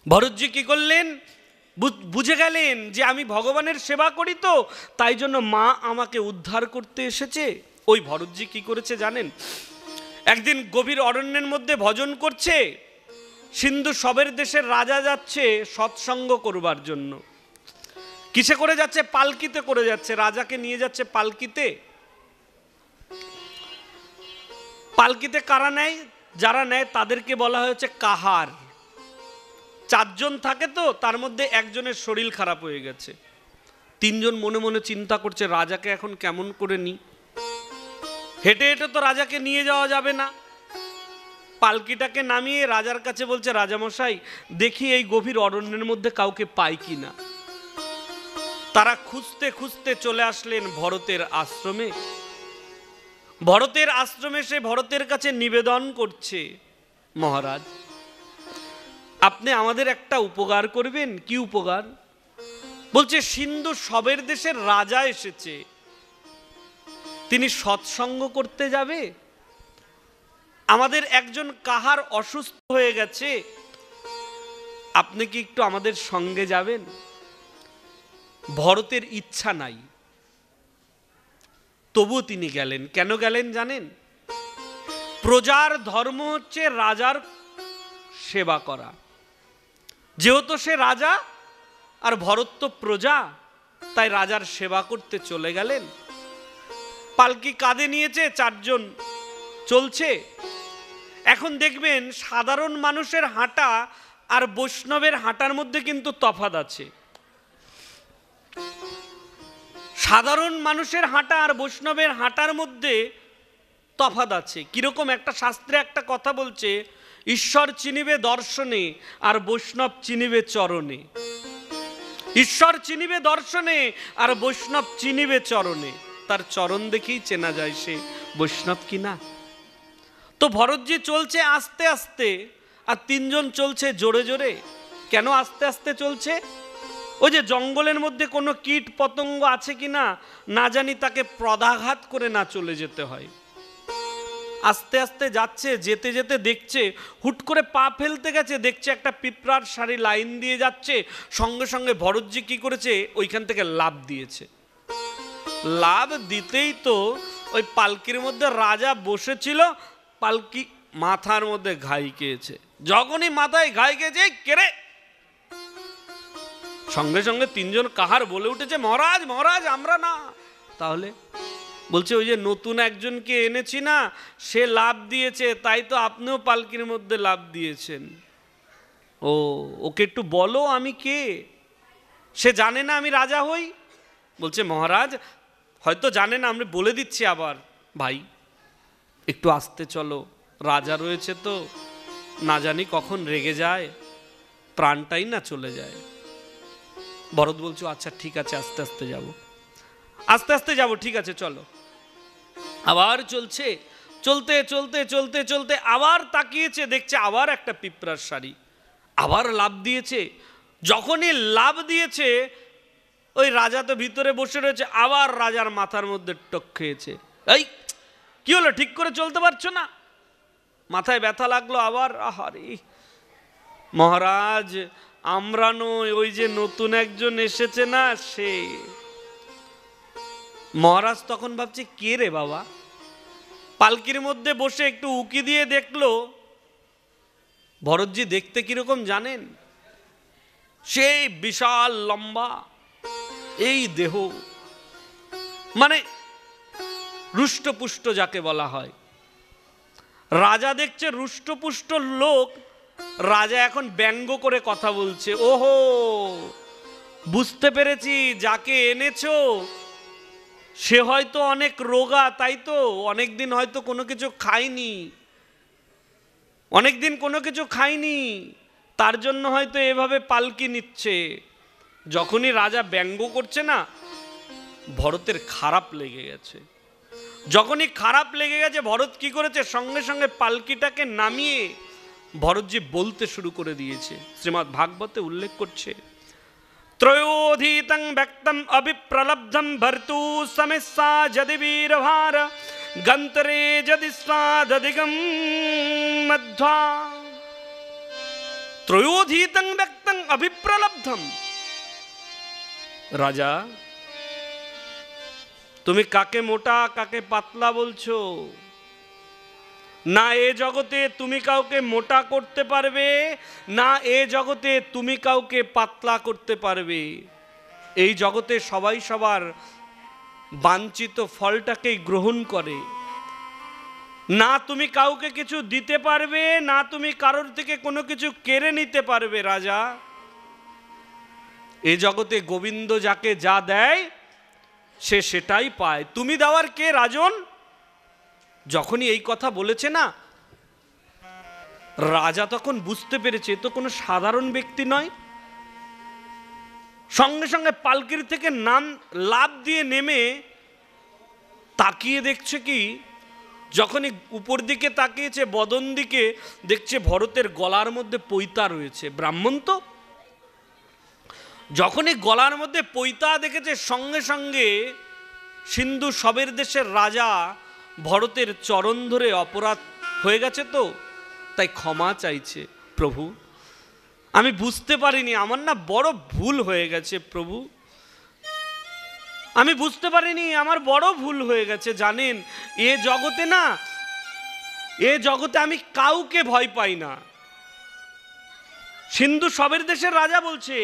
ভরতজি কি করলেন? বুঝে গেলেন যে আমি ভগবানের সেবা করি, তো তাই জন্য মা আমাকে উদ্ধার করতে এসেছে। ওই ভরতজি কি করেছে জানেন? একদিন গভীর অরণ্যের মধ্যে ভজন করছে, সিন্ধু সবের দেশের রাজা যাচ্ছে সৎসঙ্গ করবার জন্য। কিসে করে যাচ্ছে? পালকিতে করে যাচ্ছে। রাজাকে নিয়ে যাচ্ছে পালকিতে। পালকিতে কারা নেয়? যারা নেয় তাদেরকে বলা হয়েছে কাহার। 4 জন থাকে তো, তার মধ্যে একজনের শরীর খারাপ হয়ে গেছে। 3 জন মনে মনে চিন্তা করছে রাজাকে এখন কেমন করে নিই। হেঁটে হেঁটে তো রাজাকে নিয়ে যাওয়া যাবে না। পালকিটাকে নামিয়ে রাজার কাছে বলছে, রাজামশাই দেখি এই গভীর অরণ্যের মধ্যে কাউকে পাই কিনা। তারা খুঁজতে খুঁজতে চলে আসলেন ভরতের আশ্রমে। ভরতের আশ্রমে সে ভরতের কাছে নিবেদন করছে, মহারাজ আপনি আমাদের একটা উপকার করবেন। কি উপকার? বলছে সিন্ধু সবের দেশের রাজা এসেছে, তিনি সৎসঙ্গ করতে যাবে। আমাদের একজন কাহার অসুস্থ হয়ে গেছে, আপনি কি একটু আমাদের সঙ্গে যাবেন? ভরতের ইচ্ছা নাই, তবুও তিনি গেলেন। কেন গেলেন জানেন? প্রজার ধর্ম হচ্ছে রাজার সেবা করা। যেহেতু সে রাজা আর ভরত তো প্রজা, তাই রাজার সেবা করতে চলে গেলেন। পালকি কাঁধে নিয়েছে, 4 জন চলছে। এখন দেখবেন সাধারণ মানুষের হাঁটা আর বৈষ্ণবের হাঁটার মধ্যে কিন্তু তফাৎ আছে। সাধারণ মানুষের হাঁটা আর বৈষ্ণবের হাঁটার মধ্যে তফাৎ আছে। কিরকম? একটা শাস্ত্রে একটা কথা বলছে, ঈশ্বর চিনিবে দর্শনে আর বৈষ্ণব চিনিবে চরণে। ঈশ্বর চিনিবে দর্শনে আর বৈষ্ণব চিনিবে চরণে। তার চরণ দেখেই চেনা যায় সে বৈষ্ণব কিনা। তো ভরতজি চলছে আস্তে আস্তে, আর 3 জন চলছে জোরে জোরে। কেন আস্তে আস্তে চলছে? ওই যে জঙ্গলের মধ্যে কোনো কীট পতঙ্গ আছে কিনা না জানি, তাকে পদাঘাত করে না চলে যেতে হয়। আস্তে আস্তে যাচ্ছে, যেতে যেতে দেখছে হুট করে পা ফেলতে গেছে, দেখছে একটা পিঁপড়ার সারি লাইন দিয়ে যাচ্ছে। সঙ্গে সঙ্গে ভরতজি কি করেছে, ওইখান থেকে লাফ দিয়েছে। লাফ দিতেই তো ওই পালকির মধ্যে রাজা বসেছিল, পালকি মাথার মধ্যে ঘাই খেয়েছে। যখনই মাথায় ঘাই খেয়েছে, কেরে, সঙ্গে সঙ্গে 3 জন কাহার বলে উঠেছে, মহারাজ মহারাজ আমরা না। তাহলে বলছে ওই যে নতুন একজনকে এনেছি না, সে লাভ দিয়েছে, তাই তো আপনিও পালকির মধ্যে লাভ দিয়েছেন। ও, ওকে একটু বলো আমি কে, সে জানে না আমি রাজা হই। বলছে মহারাজ হয়তো জানে না, আমি বলে দিচ্ছি আবার। ভাই একটু আস্তে চলো, রাজা রয়েছে তো, না জানি কখন রেগে যায়, প্রাণটাই না চলে যায়। ভরত বলছো আচ্ছা ঠিক আছে, আস্তে আস্তে যাব, আস্তে আস্তে যাব, ঠিক আছে চলো। আবার চলছে, চলতে চলতে চলতে চলতে আবার তাকিয়েছে, দেখছে আবার একটা পিঁপড়ার সারি, আবার লাফ দিয়েছে। যখনই লাফ দিয়েছে, ওই রাজা তো ভিতরে বসে রয়েছে, আবার রাজার মাথার মধ্যে টক খেয়েছে। এই কি হলো, ঠিক করে চলতে পারছো না? মাথায় ব্যথা লাগলো আবার। আহারে মহারাজ আমরা নই, ওই যে নতুন একজন এসেছে না সে। মহারাজ তখন ভাবছে কে রে বাবা। পালকির মধ্যে বসে একটু উকি দিয়ে দেখলো, ভরতজি দেখতে কিরকম জানেন? সেই বিশাল লম্বা, এই দেহ, মানে রুষ্টপুষ্ট যাকে বলা হয়। রাজা দেখছে রুষ্টপুষ্ট লোক, রাজা এখন ব্যঙ্গ করে কথা বলছে। ওহো বুঝতে পেরেছি, যাকে এনেছো সে হয়তো অনেক রোগা, তাই তো অনেকদিন হয়তো কোনো কিছু খায়নি, অনেকদিন কোনো কিছু খায়নি, তার জন্য হয়তো এভাবে পালকি নিচ্ছে। যখনই রাজা ব্যঙ্গ করছে না, ভরতের খারাপ লেগে গেছে। যখনই খারাপ লেগে গেছে, ভরত কি করেছে, সঙ্গে সঙ্গে পালকিটাকে নামিয়ে ভরতজি বলতে শুরু করে দিয়েছে। শ্রীমদ্ ভাগবতে উল্লেখ করছে, ত্রয়োধীতং ব্যক্তম অবিপ্রলব্ধম ভর্তু সমিসা যদি বীরভার গন্তরে যদি স্বাদধিগম মধ্বা। ত্রয়োধীতং ব্যক্তং অবিপ্রলব্ধম। রাজা তুমি কাকে মোটা কাকে পাতলা বলছো? না এ জগতে তুমি কাউকে মোটা করতে পারবে, না এ জগতে তুমি কাউকে পাতলা করতে পারবে। এই জগতে সবাই সবার বাঞ্ছিত ফলটাকেই গ্রহণ করে। না তুমি কাউকে কিছু দিতে পারবে, না তুমি কারোর থেকে কোনো কিছু কেড়ে নিতে পারবে রাজা। এ জগতে গোবিন্দ যাকে যা দেয় সে সেটাই পায়, তুমি দেওয়ার কে রাজন? যখনই এই কথা বলেছে না, রাজা তখন বুঝতে পেরেছে তো কোনো সাধারণ ব্যক্তি নয়। সঙ্গে সঙ্গে পালকির থেকে লাফ দিয়ে নেমে তাকিয়ে দেখছে কি, যখনই উপর দিকে তাকিয়েছে বদন দিকে, দেখছে ভরতের গলার মধ্যে পৈতা রয়েছে। ব্রাহ্মণ তো, যখনই গলার মধ্যে পৈতা দেখেছে সঙ্গে সঙ্গে সিন্ধু সবের দেশের রাজা ভরতের চরণ ধরে, অপরাধ হয়ে গেছে তো তাই ক্ষমা চাইছে। প্রভু আমি বুঝতে পারিনি, আমার না বড় ভুল হয়ে গেছে প্রভু, আমি বুঝতে পারিনি, আমার বড় ভুল হয়ে গেছে। জানেন এ জগতে না, এ জগতে আমি কাউকে ভয় পাই না। সিন্ধু সবের দেশের রাজা বলছে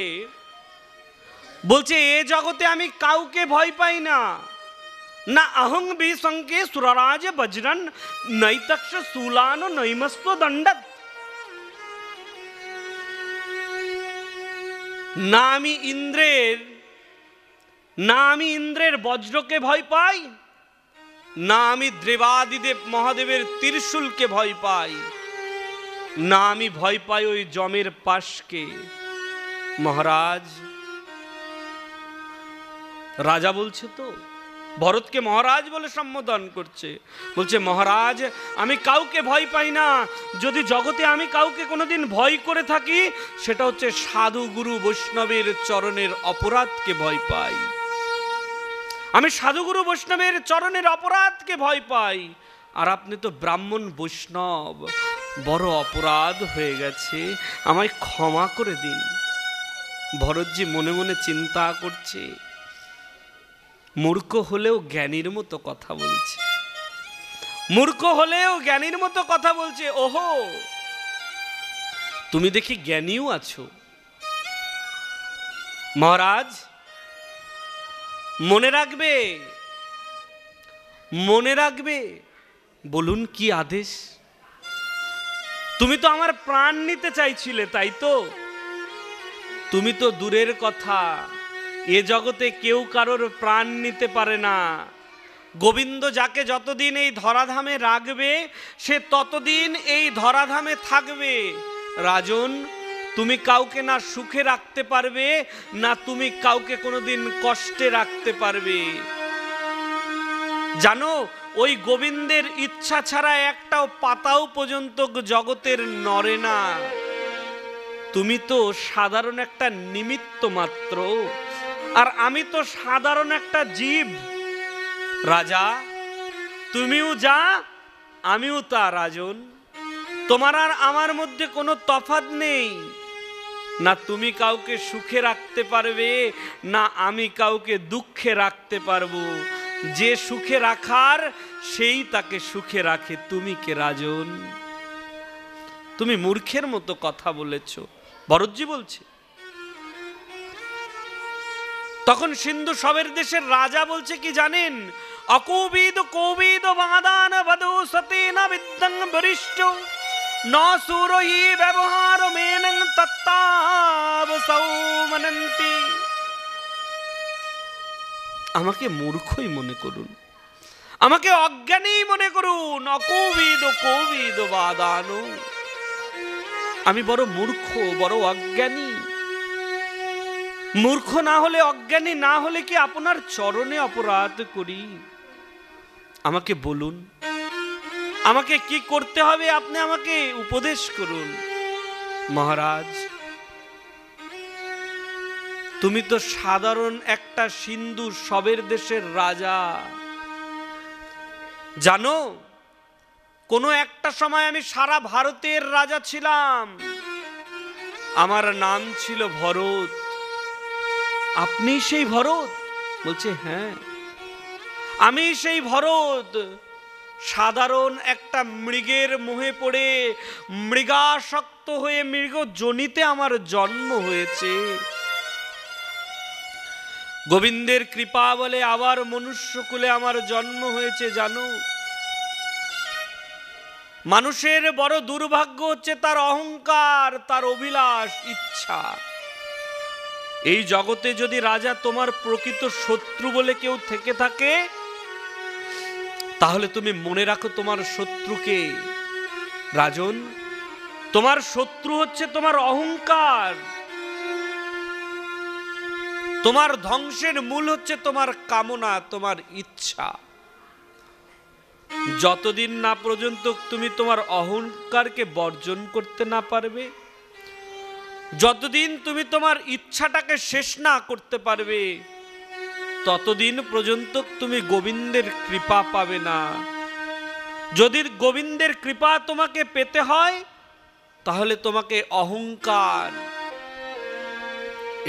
এ জগতে আমি কাউকে ভয় পাই না। না অহং বিসংকে সুররাজ বজ্রন নৈতক্ষ শূলান নৈমস্ব দণ্ডত। না আমি ইন্দ্রের বজ্রকে ভয় পাই, না আমি দেবাদিদেব মহাদেবের ত্রিশূলকে ভয় পাই, না আমি ভয় পাই ওই যমের পাশকে। মহারাজ, রাজা বলছে তো, ভরতকে মহারাজ বলে সম্বোধন করছে, বলছে মহারাজ আমি কাউকে ভয় পাই না। যদি জগতে আমি কাউকে কোনোদিন ভয় করে থাকি সেটা হচ্ছে সাধু গুরু বৈষ্ণবের চরণের অপরাধকে ভয় পাই। আমি সাধুগুরু বৈষ্ণবের চরণের অপরাধকে ভয় পাই। আর আপনি তো ব্রাহ্মণ বৈষ্ণব, বড় অপরাধ হয়ে গেছে, আমায় ক্ষমা করে দিন। ভরতজি মনে মনে চিন্তা করছে, মূর্খ হলেও জ্ঞানীর মতো কথা বলছে, মূর্খ হলেও জ্ঞানীর মতো কথা বলছে। ওহো, তুমি দেখি জ্ঞানীও আছো। মহারাজ মনে রাখবে, মনে রাখবে। বলুন কি আদেশ? তুমি তো আমার প্রাণ নিতে চাইছিলে, তাই তো? তুমি তো দূরের কথা, এ জগতে কেউ কারোর প্রাণ নিতে পারে না। গোবিন্দ যাকে যতদিন এই ধরাধামে রাখবে সে ততদিন এই ধরাধামে থাকবে। রাজন, তুমি কাউকে না সুখে রাখতে পারবে, না তুমি কাউকে কোনোদিন কষ্টে রাখতে পারবে। জানো, ওই গোবিন্দের ইচ্ছা ছাড়া একটাও পাতাও পর্যন্ত জগতের নড়ে না। তুমি তো সাধারণ একটা নিমিত্ত মাত্র, আর আমি তো সাধারণ একটা জীব। রাজা, তুমিও যা আমিও তা। রাজন, তোমার আর আমার মধ্যে কোনো তফাৎ নেই। না তুমি কাউকে সুখে রাখতে পারবে, না আমি কাউকে দুঃখে রাখতে পারবো। যে সুখে রাখার সেই তাকে সুখে রাখে। তুমি কে রাজন? তুমি মূর্খের মতো কথা বলেছ। ভরতজি বলছে। তখন সিন্ধু সবের দেশের রাজা বলছে কি জানেন? অকোবিদ কোবিদ বাদান বধু সতেন বিদ্যং বরিষ্ঠ ন সুরহি ব্যবহার মেনং তত্তাব সৌমনন্তি। আমাকে মূর্খই মনে করুন, আমাকে অজ্ঞানী মনে করুন। অকোবিদ কোবিদ বাদান, আমি বড় মূর্খ, বড় অজ্ঞানী। মূর্খ না হলে, অজ্ঞানী না হলে কি আপনার চরণে অপরাধ করি? আমাকে বলুন, আমাকে কি করতে হবে? আপনি আমাকে উপদেশ করুন। মহারাজ, তুমি তো সাধারণ একটা সিন্ধু সবের দেশের রাজা। জানো, কোনো একটা সময় আমি সারা ভারতের রাজা ছিলাম। আমার নাম ছিল ভরত। আপনি সেই ভরত? বলছে হ্যাঁ, আমি সেই ভরত। সাধারণ একটা মৃগের মোহে পড়ে মৃগাসক্ত হয়ে মৃগজনিতে আমার জন্ম হয়েছে। গোবিন্দের কৃপা বলে আবার মনুষ্যকুলে আমার জন্ম হয়েছে। জানো, মানুষের বড় দুর্ভাগ্য হচ্ছে তার অহংকার, তার অভিলাষ, ইচ্ছা। এই জগতে যদি রাজা তোমার প্রকৃত শত্রু বলে কেউ থেকে থাকে, তাহলে তুমি মনে রাখো তোমার শত্রুকে। রাজন, তোমার শত্রু হচ্ছে তোমার অহংকার। তোমার ধ্বংসের মূল হচ্ছে তোমার কামনা, তোমার ইচ্ছা। যতদিন না পর্যন্ত তুমি তোমার অহংকারকে বর্জন করতে না পারবে, যতদিন তুমি তোমার ইচ্ছাটাকে শেষ না করতে পারবে, ততদিন পর্যন্ত তুমি গোবিন্দের কৃপা পাবে না। যদি গোবিন্দের কৃপা তোমাকে পেতে হয়, তাহলে তোমাকে অহংকার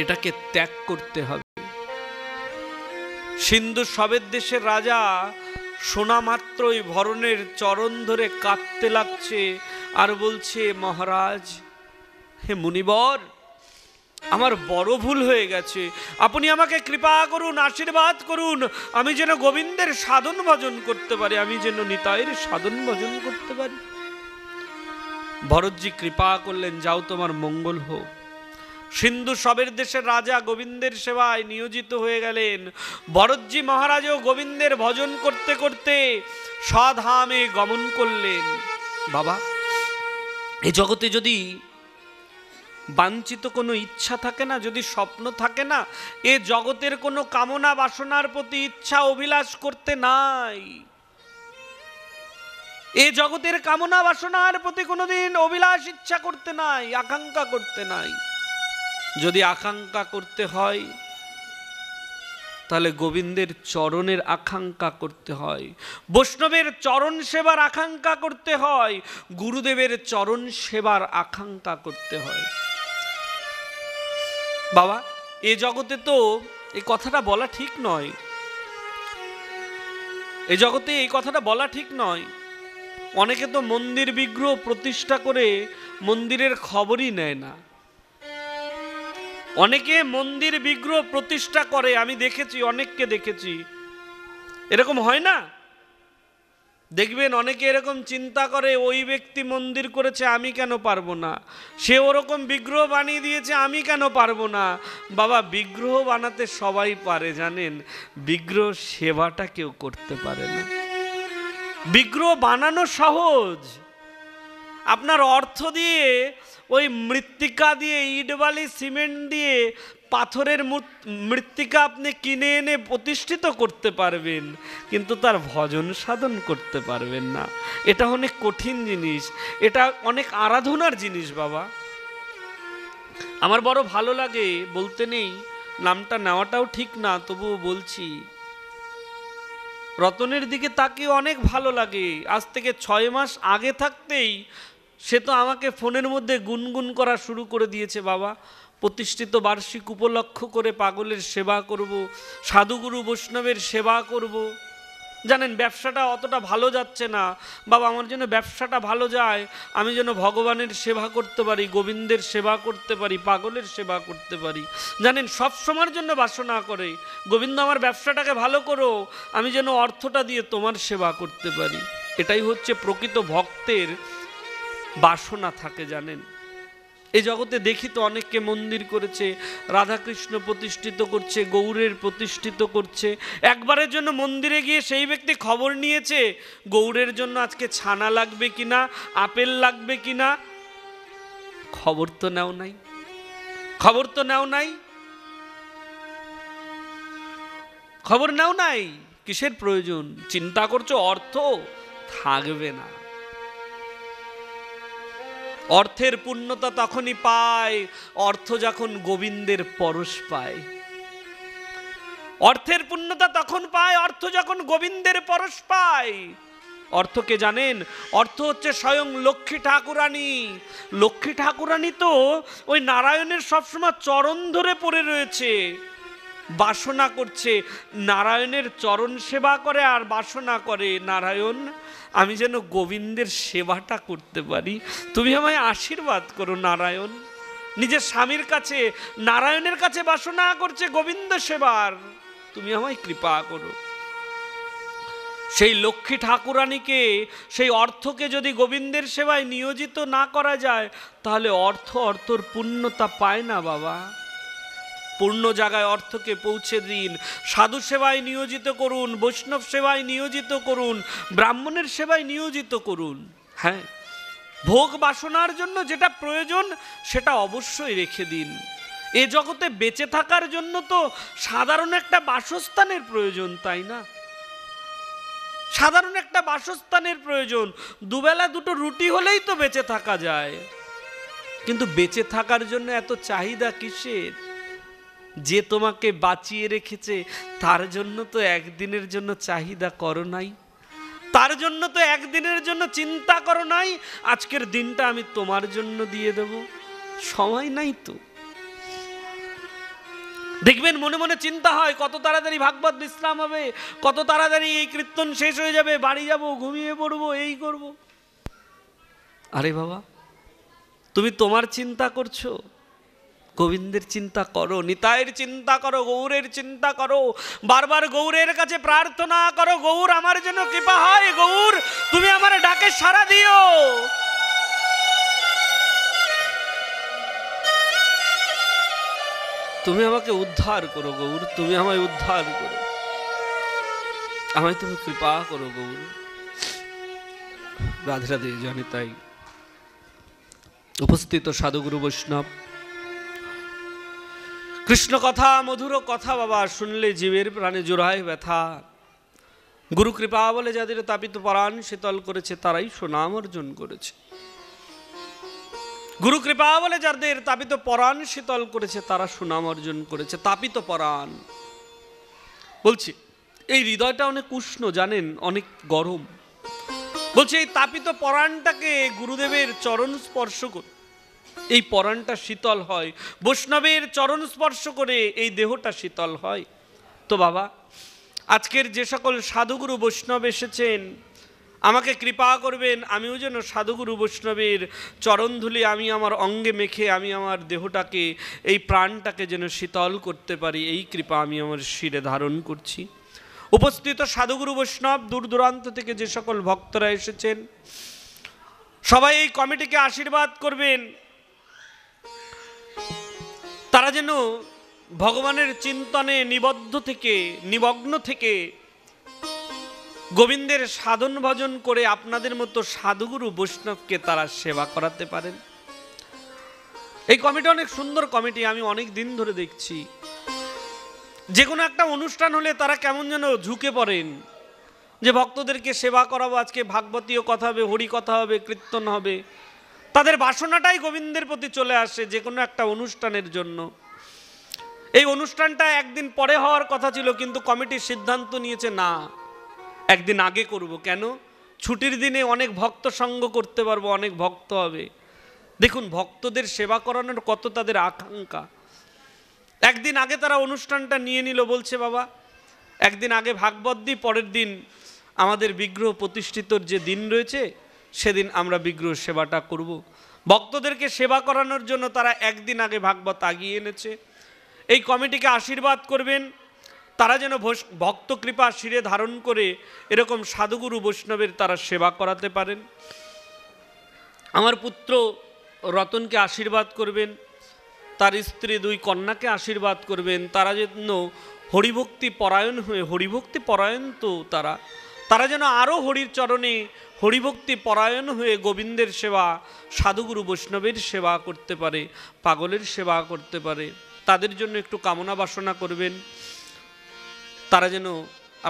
এটাকে ত্যাগ করতে হবে। সিন্ধু শবের দেশের রাজা শোনা মাত্রই ভরণের চরণ ধরে কাঁদতে লাগছে আর বলছে, মহারাজ, হে মুনিবর, আমার বড় ভুল হয়ে গেছে, আপনি আমাকে কৃপা করুন, আশীর্বাদ করুন, আমি যেন গোবিন্দের সাধন ভজন করতে পারি, আমি যেন নিতাইয়ের সাধন ভজন করতে পারি। ভরতজি কৃপা করলেন, যাও তোমার মঙ্গল হোক। সিন্ধু শবের দেশের রাজা গোবিন্দের সেবায় নিয়োজিত হয়ে গেলেন। ভরতজি মহারাজও গোবিন্দের ভজন করতে করতে স্বধামে গমন করলেন। বাবা, এই জগতে যদি বাঞ্ছিত কোনো ইচ্ছা থাকে না, যদি স্বপ্ন থাকে না, এ জগতের কোনো কামনা বাসনার প্রতি ইচ্ছা অভিলাষ করতে নাই। এ জগতের কামনা বাসনার প্রতি কোনোদিন অভিলাষ ইচ্ছা করতে নাই, আকাঙ্ক্ষা করতে নাই। যদি আকাঙ্ক্ষা করতে হয়, তাহলে গোবিন্দের চরণের আকাঙ্ক্ষা করতে হয়, বৈষ্ণবের চরণ সেবার আকাঙ্ক্ষা করতে হয়, গুরুদেবের চরণ সেবার আকাঙ্ক্ষা করতে হয়। বাবা, এ জগতে তো এই কথাটা বলা ঠিক নয়, এ জগতে এই কথাটা বলা ঠিক নয়। অনেকে তো মন্দির বিগ্রহ প্রতিষ্ঠা করে মন্দিরের খবরই নেয় না। অনেকে মন্দির বিগ্রহ প্রতিষ্ঠা করে, আমি দেখেছি, অনেককে দেখেছি। এরকম হয় না? দেখবেন অনেকে এরকম চিন্তা করে, ওই ব্যক্তি মন্দির করেছে, আমি কেন পারবো না, সে ওরকম বিগ্রহ বানিয়ে দিয়েছে, আমি কেন পারবো না। বাবা, বিগ্রহ বানাতে সবাই পারে, জানেন, বিগ্রহ সেবাটা কেউ করতে পারে না। বিগ্রহ বানানো সহজ, আপনার অর্থ দিয়ে, ওই মৃত্তিকা দিয়ে, ইট বালি সিমেন্ট দিয়ে পাথরের মৃত্তিকা আপনি কিনে এনে প্রতিষ্ঠিত করতে পারবেন, কিন্তু তার ভজন সাধন করতে পারবেন না। এটা অনেক কঠিন জিনিস, এটা অনেক আরাধনার জিনিস। বাবা, আমার বড় ভালো লাগে, বলতে নেই, নামটা নেওয়াটাও ঠিক না, তবুও বলছি। রতনের দিকে তাকিয়ে অনেক ভালো লাগে। আজ থেকে 6 মাস আগে থাকতেই সে তো আমাকে ফোনের মধ্যে গুনগুন করা শুরু করে দিয়েছে, বাবা, প্রতিষ্ঠিত বার্ষিক উপলক্ষ করে পাগলের সেবা করব, সাধুগুরু বৈষ্ণবের সেবা করব। জানেন, ব্যবসাটা অতটা ভালো যাচ্ছে না। বাবা, আমার জন্য ব্যবসাটা ভালো যায়, আমি যেন ভগবানের সেবা করতে পারি, গোবিন্দের সেবা করতে পারি, পাগলের সেবা করতে পারি। জানেন, সব সময়ের জন্য বাসনা করে, গোবিন্দ আমার ব্যবসাটাকে ভালো করো, আমি যেন অর্থটা দিয়ে তোমার সেবা করতে পারি। এটাই হচ্ছে প্রকৃত ভক্তের বাসনা থাকে। জানেন, এই জগতে দেখি তো অনেককে মন্দির করেছে, রাধাকৃষ্ণ প্রতিষ্ঠিত করছে, গৌরের প্রতিষ্ঠিত করছে। একবারের জন্য মন্দিরে গিয়ে সেই ব্যক্তি খবর নিয়েছে গৌরের জন্য আজকে ছানা লাগবে কিনা, আপেল লাগবে কিনা? খবর তো নেও নাই, খবর তো নেও নাই, খবর নেও নাই। কিসের প্রয়োজন? চিন্তা করছো অর্থ থাকবে না। অর্থের পূর্ণতা তখনই পায়, অর্থ যখন গোবিন্দের পরশ পায়। অর্থের পূর্ণতা তখন পায়, অর্থ যখন গোবিন্দের পরশ পায়। অর্থকে জানেন, অর্থ হচ্ছে স্বয়ং লক্ষ্মী ঠাকুরানী। লক্ষ্মী ঠাকুরানী তো ওই নারায়ণের সবসময় চরণ ধরে পড়ে রয়েছে, বাসনা করছে, নারায়ণের চরণ সেবা করে আর বাসনা করে, নারায়ণ, আমি যেন গোবিন্দের সেবাটা করতে পারি, তুমি আমায় আশীর্বাদ করো নারায়ণ। নিজের স্বামীর কাছে, নারায়ণের কাছে বাসনা করছে গোবিন্দ সেবার, তুমি আমায় কৃপা করো। সেই লক্ষ্মী ঠাকুরানীকে, সেই অর্থকে যদি গোবিন্দের সেবায় নিয়োজিত না করা যায়, তাহলে অর্থর পূর্ণতা পায় না বাবা। পূর্ণ জায়গায় অর্থকে পৌঁছে দিন। সাধু সেবায় নিয়োজিত করুন, বৈষ্ণব সেবায় নিয়োজিত করুন, ব্রাহ্মণের সেবায় নিয়োজিত করুন। হ্যাঁ, ভোগ বাসনার জন্য যেটা প্রয়োজন সেটা অবশ্যই রেখে দিন। এ জগতে বেঁচে থাকার জন্য তো সাধারণ একটা বাসস্থানের প্রয়োজন, তাই না? সাধারণ একটা বাসস্থানের প্রয়োজন। দুবেলা দুটো রুটি হলেই তো বেঁচে থাকা যায়। কিন্তু বেঁচে থাকার জন্য এত চাহিদা কিসের? যে তোমাকে বাঁচিয়ে রেখেছে তার জন্য তো একদিনের জন্য চাহিদা করো নাই, তার জন্য তো একদিনের জন্য চিন্তা করো নাই আজকের দিনটা আমি তোমার জন্য দিয়ে দেব। সময় নাই তো। দেখবেন মনে মনে চিন্তা হয় কত তাড়াতাড়ি ভাগবত বিশ্রাম হবে, কত তাড়াতাড়ি এই কীর্তন শেষ হয়ে যাবে, বাড়ি যাব, ঘুমিয়ে পড়বো, এই করব। আরে বাবা, তুমি তোমার চিন্তা করছো? গোবিন্দের চিন্তা করো, নিতাইয়ের চিন্তা করো, গৌরের চিন্তা করো, বারবার গৌরের কাছে প্রার্থনা করো, গৌর আমার জন্য কৃপা হয়, গৌর তুমি আমার ডাকে সাড়া দিও। তুমি আমাকে উদ্ধার করো গৌর, তুমি আমায় উদ্ধার করো, আমায় তুমি কৃপা করো গৌর। রাধে রাধে। জানি তাই উপস্থিত সাধুগুরু বৈষ্ণব, কৃষ্ণ কথা, মধুর কথা বাবা শুনলে জীবের প্রাণে জোড়ায় ব্যথা। গুরু কৃপা বলে যাদের তাপিত পরাণ শীতল করেছে তারাই সুনাম অর্জন করেছে। গুরু কৃপা বলে যাদের তাপিত পরাণ শীতল করেছে তারা সুনাম অর্জন করেছে। তাপিত পরাণ বলছি, এই হৃদয়টা অনেক উষ্ণ জানেন, অনেক গরম। বলছে এই তাপিত পরাণটাকে গুরুদেবের চরণ স্পর্শ করে এই পরাণটা শীতল হয়, বৈষ্ণবের চরণ স্পর্শ করে এই দেহটা শীতল হয়। তো বাবা, আজকের যে সকল সাধুগুরু বৈষ্ণব এসেছেন, আমাকে কৃপা করবেন আমিও যেন সাধুগুরু বৈষ্ণবের চরণধুলি আমি আমার অঙ্গে মেখে আমি আমার দেহটাকে, এই প্রাণটাকে যেন শীতল করতে পারি, এই কৃপা আমি আমার শিরে ধারণ করছি। উপস্থিত সাধুগুরু বৈষ্ণব, দূর দূরান্ত থেকে যে সকল ভক্তরা এসেছেন, সবাই এই কমিটিকে আশীর্বাদ করবেন, তারা যেন ভগবানের চিন্তনে নিমগ্ন থেকে গোবিন্দের সাধন ভজন করে আপনাদের মতো সাধুগুরু বৈষ্ণবকে তারা সেবা করাতে পারেন। এই কমিটি অনেক সুন্দর কমিটি, আমি অনেক দিন ধরে দেখছি। যে কোনো একটা অনুষ্ঠান হলে তারা কেমন যেন ঝুঁকে পড়েন যে ভক্তদেরকে সেবা করাবো, আজকে ভাগবতীয় কথা হবে, হরি কথা হবে, কীর্তন হবে। তাদের বাসনাটাই গোবিন্দের প্রতি চলে আসে যে কোনো একটা অনুষ্ঠানের জন্য। এই অনুষ্ঠানটা একদিন পরে হওয়ার কথা ছিল, কিন্তু কমিটির সিদ্ধান্ত নিয়েছে না, একদিন আগে করব। কেন? ছুটির দিনে অনেক ভক্ত সঙ্গ করতে পারবো, অনেক ভক্ত হবে। দেখুন ভক্তদের সেবা করানোর কত তাদের আকাঙ্ক্ষা। একদিন আগে তারা অনুষ্ঠানটা নিয়ে নিল, বলছে বাবা একদিন আগে ভাগবত দিই, পরের দিন আমাদের বিগ্রহ প্রতিষ্ঠিতর যে দিন রয়েছে সেদিন আমরা বিগ্রহ সেবাটা করব। ভক্তদেরকে সেবা করানোর জন্য তারা একদিন আগে ভাগবত আগিয়ে এনেছে। এই কমিটিকে আশীর্বাদ করবেন, তারা যেন ভক্ত কৃপা শিরে ধারণ করে এরকম সাধুগুরু বৈষ্ণবের তারা সেবা করাতে পারেন। আমার পুত্র রতনকে আশীর্বাদ করবেন, তার স্ত্রী দুই কন্যাকে আশীর্বাদ করবেন, তারা যেন হরিভক্তি পরায়ণ হয়ে, হরিভক্তি পরায়ণ তো তারা যেন আরও হরির চরণে হরিভক্তি পরায়ণ হয়ে গোবিন্দের সেবা, সাধুগুরু বৈষ্ণবের সেবা করতে পারে, পাগলের সেবা করতে পারে। তাদের জন্য একটু কামনা বাসনা করবেন, তারা যেন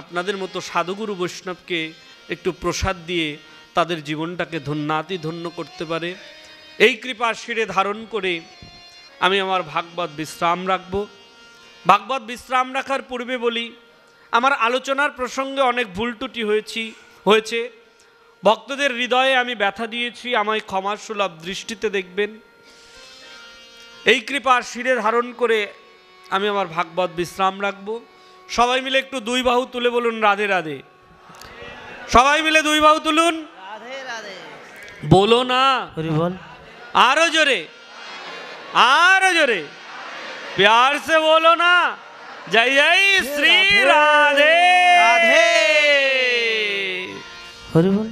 আপনাদের মতো সাধুগুরু বৈষ্ণবকে একটু প্রসাদ দিয়ে তাদের জীবনটাকে ধন্য করতে পারে। এই কৃপা শিরে ধারণ করে আমি আমার ভাগবত বিশ্রাম রাখব। ভাগবত বিশ্রাম রাখার পূর্বে বলি, আমার আলোচনার প্রসঙ্গে অনেক ভুল ত্রুটি হয়েছে, ভক্তদের হৃদয়ে আমি ব্যথা দিয়েছি, আমায় ক্ষমা সুলভ দৃষ্টিতে দেখবেন। এই কৃপা শিরে ধারণ করে আমি আমার ভাগবত বিশ্রাম রাখব। সবাই মিলে একটু দুই বাহু তুলে বলুন রাধে রাধে। সবাই মিলে দুই বাহু তুলুন, রাধে রাধে বলো না, বল আরো জোরে, আরো জোরে, प्यार से बोलो ना, जय जय श्री राधे राधे। হরি বল।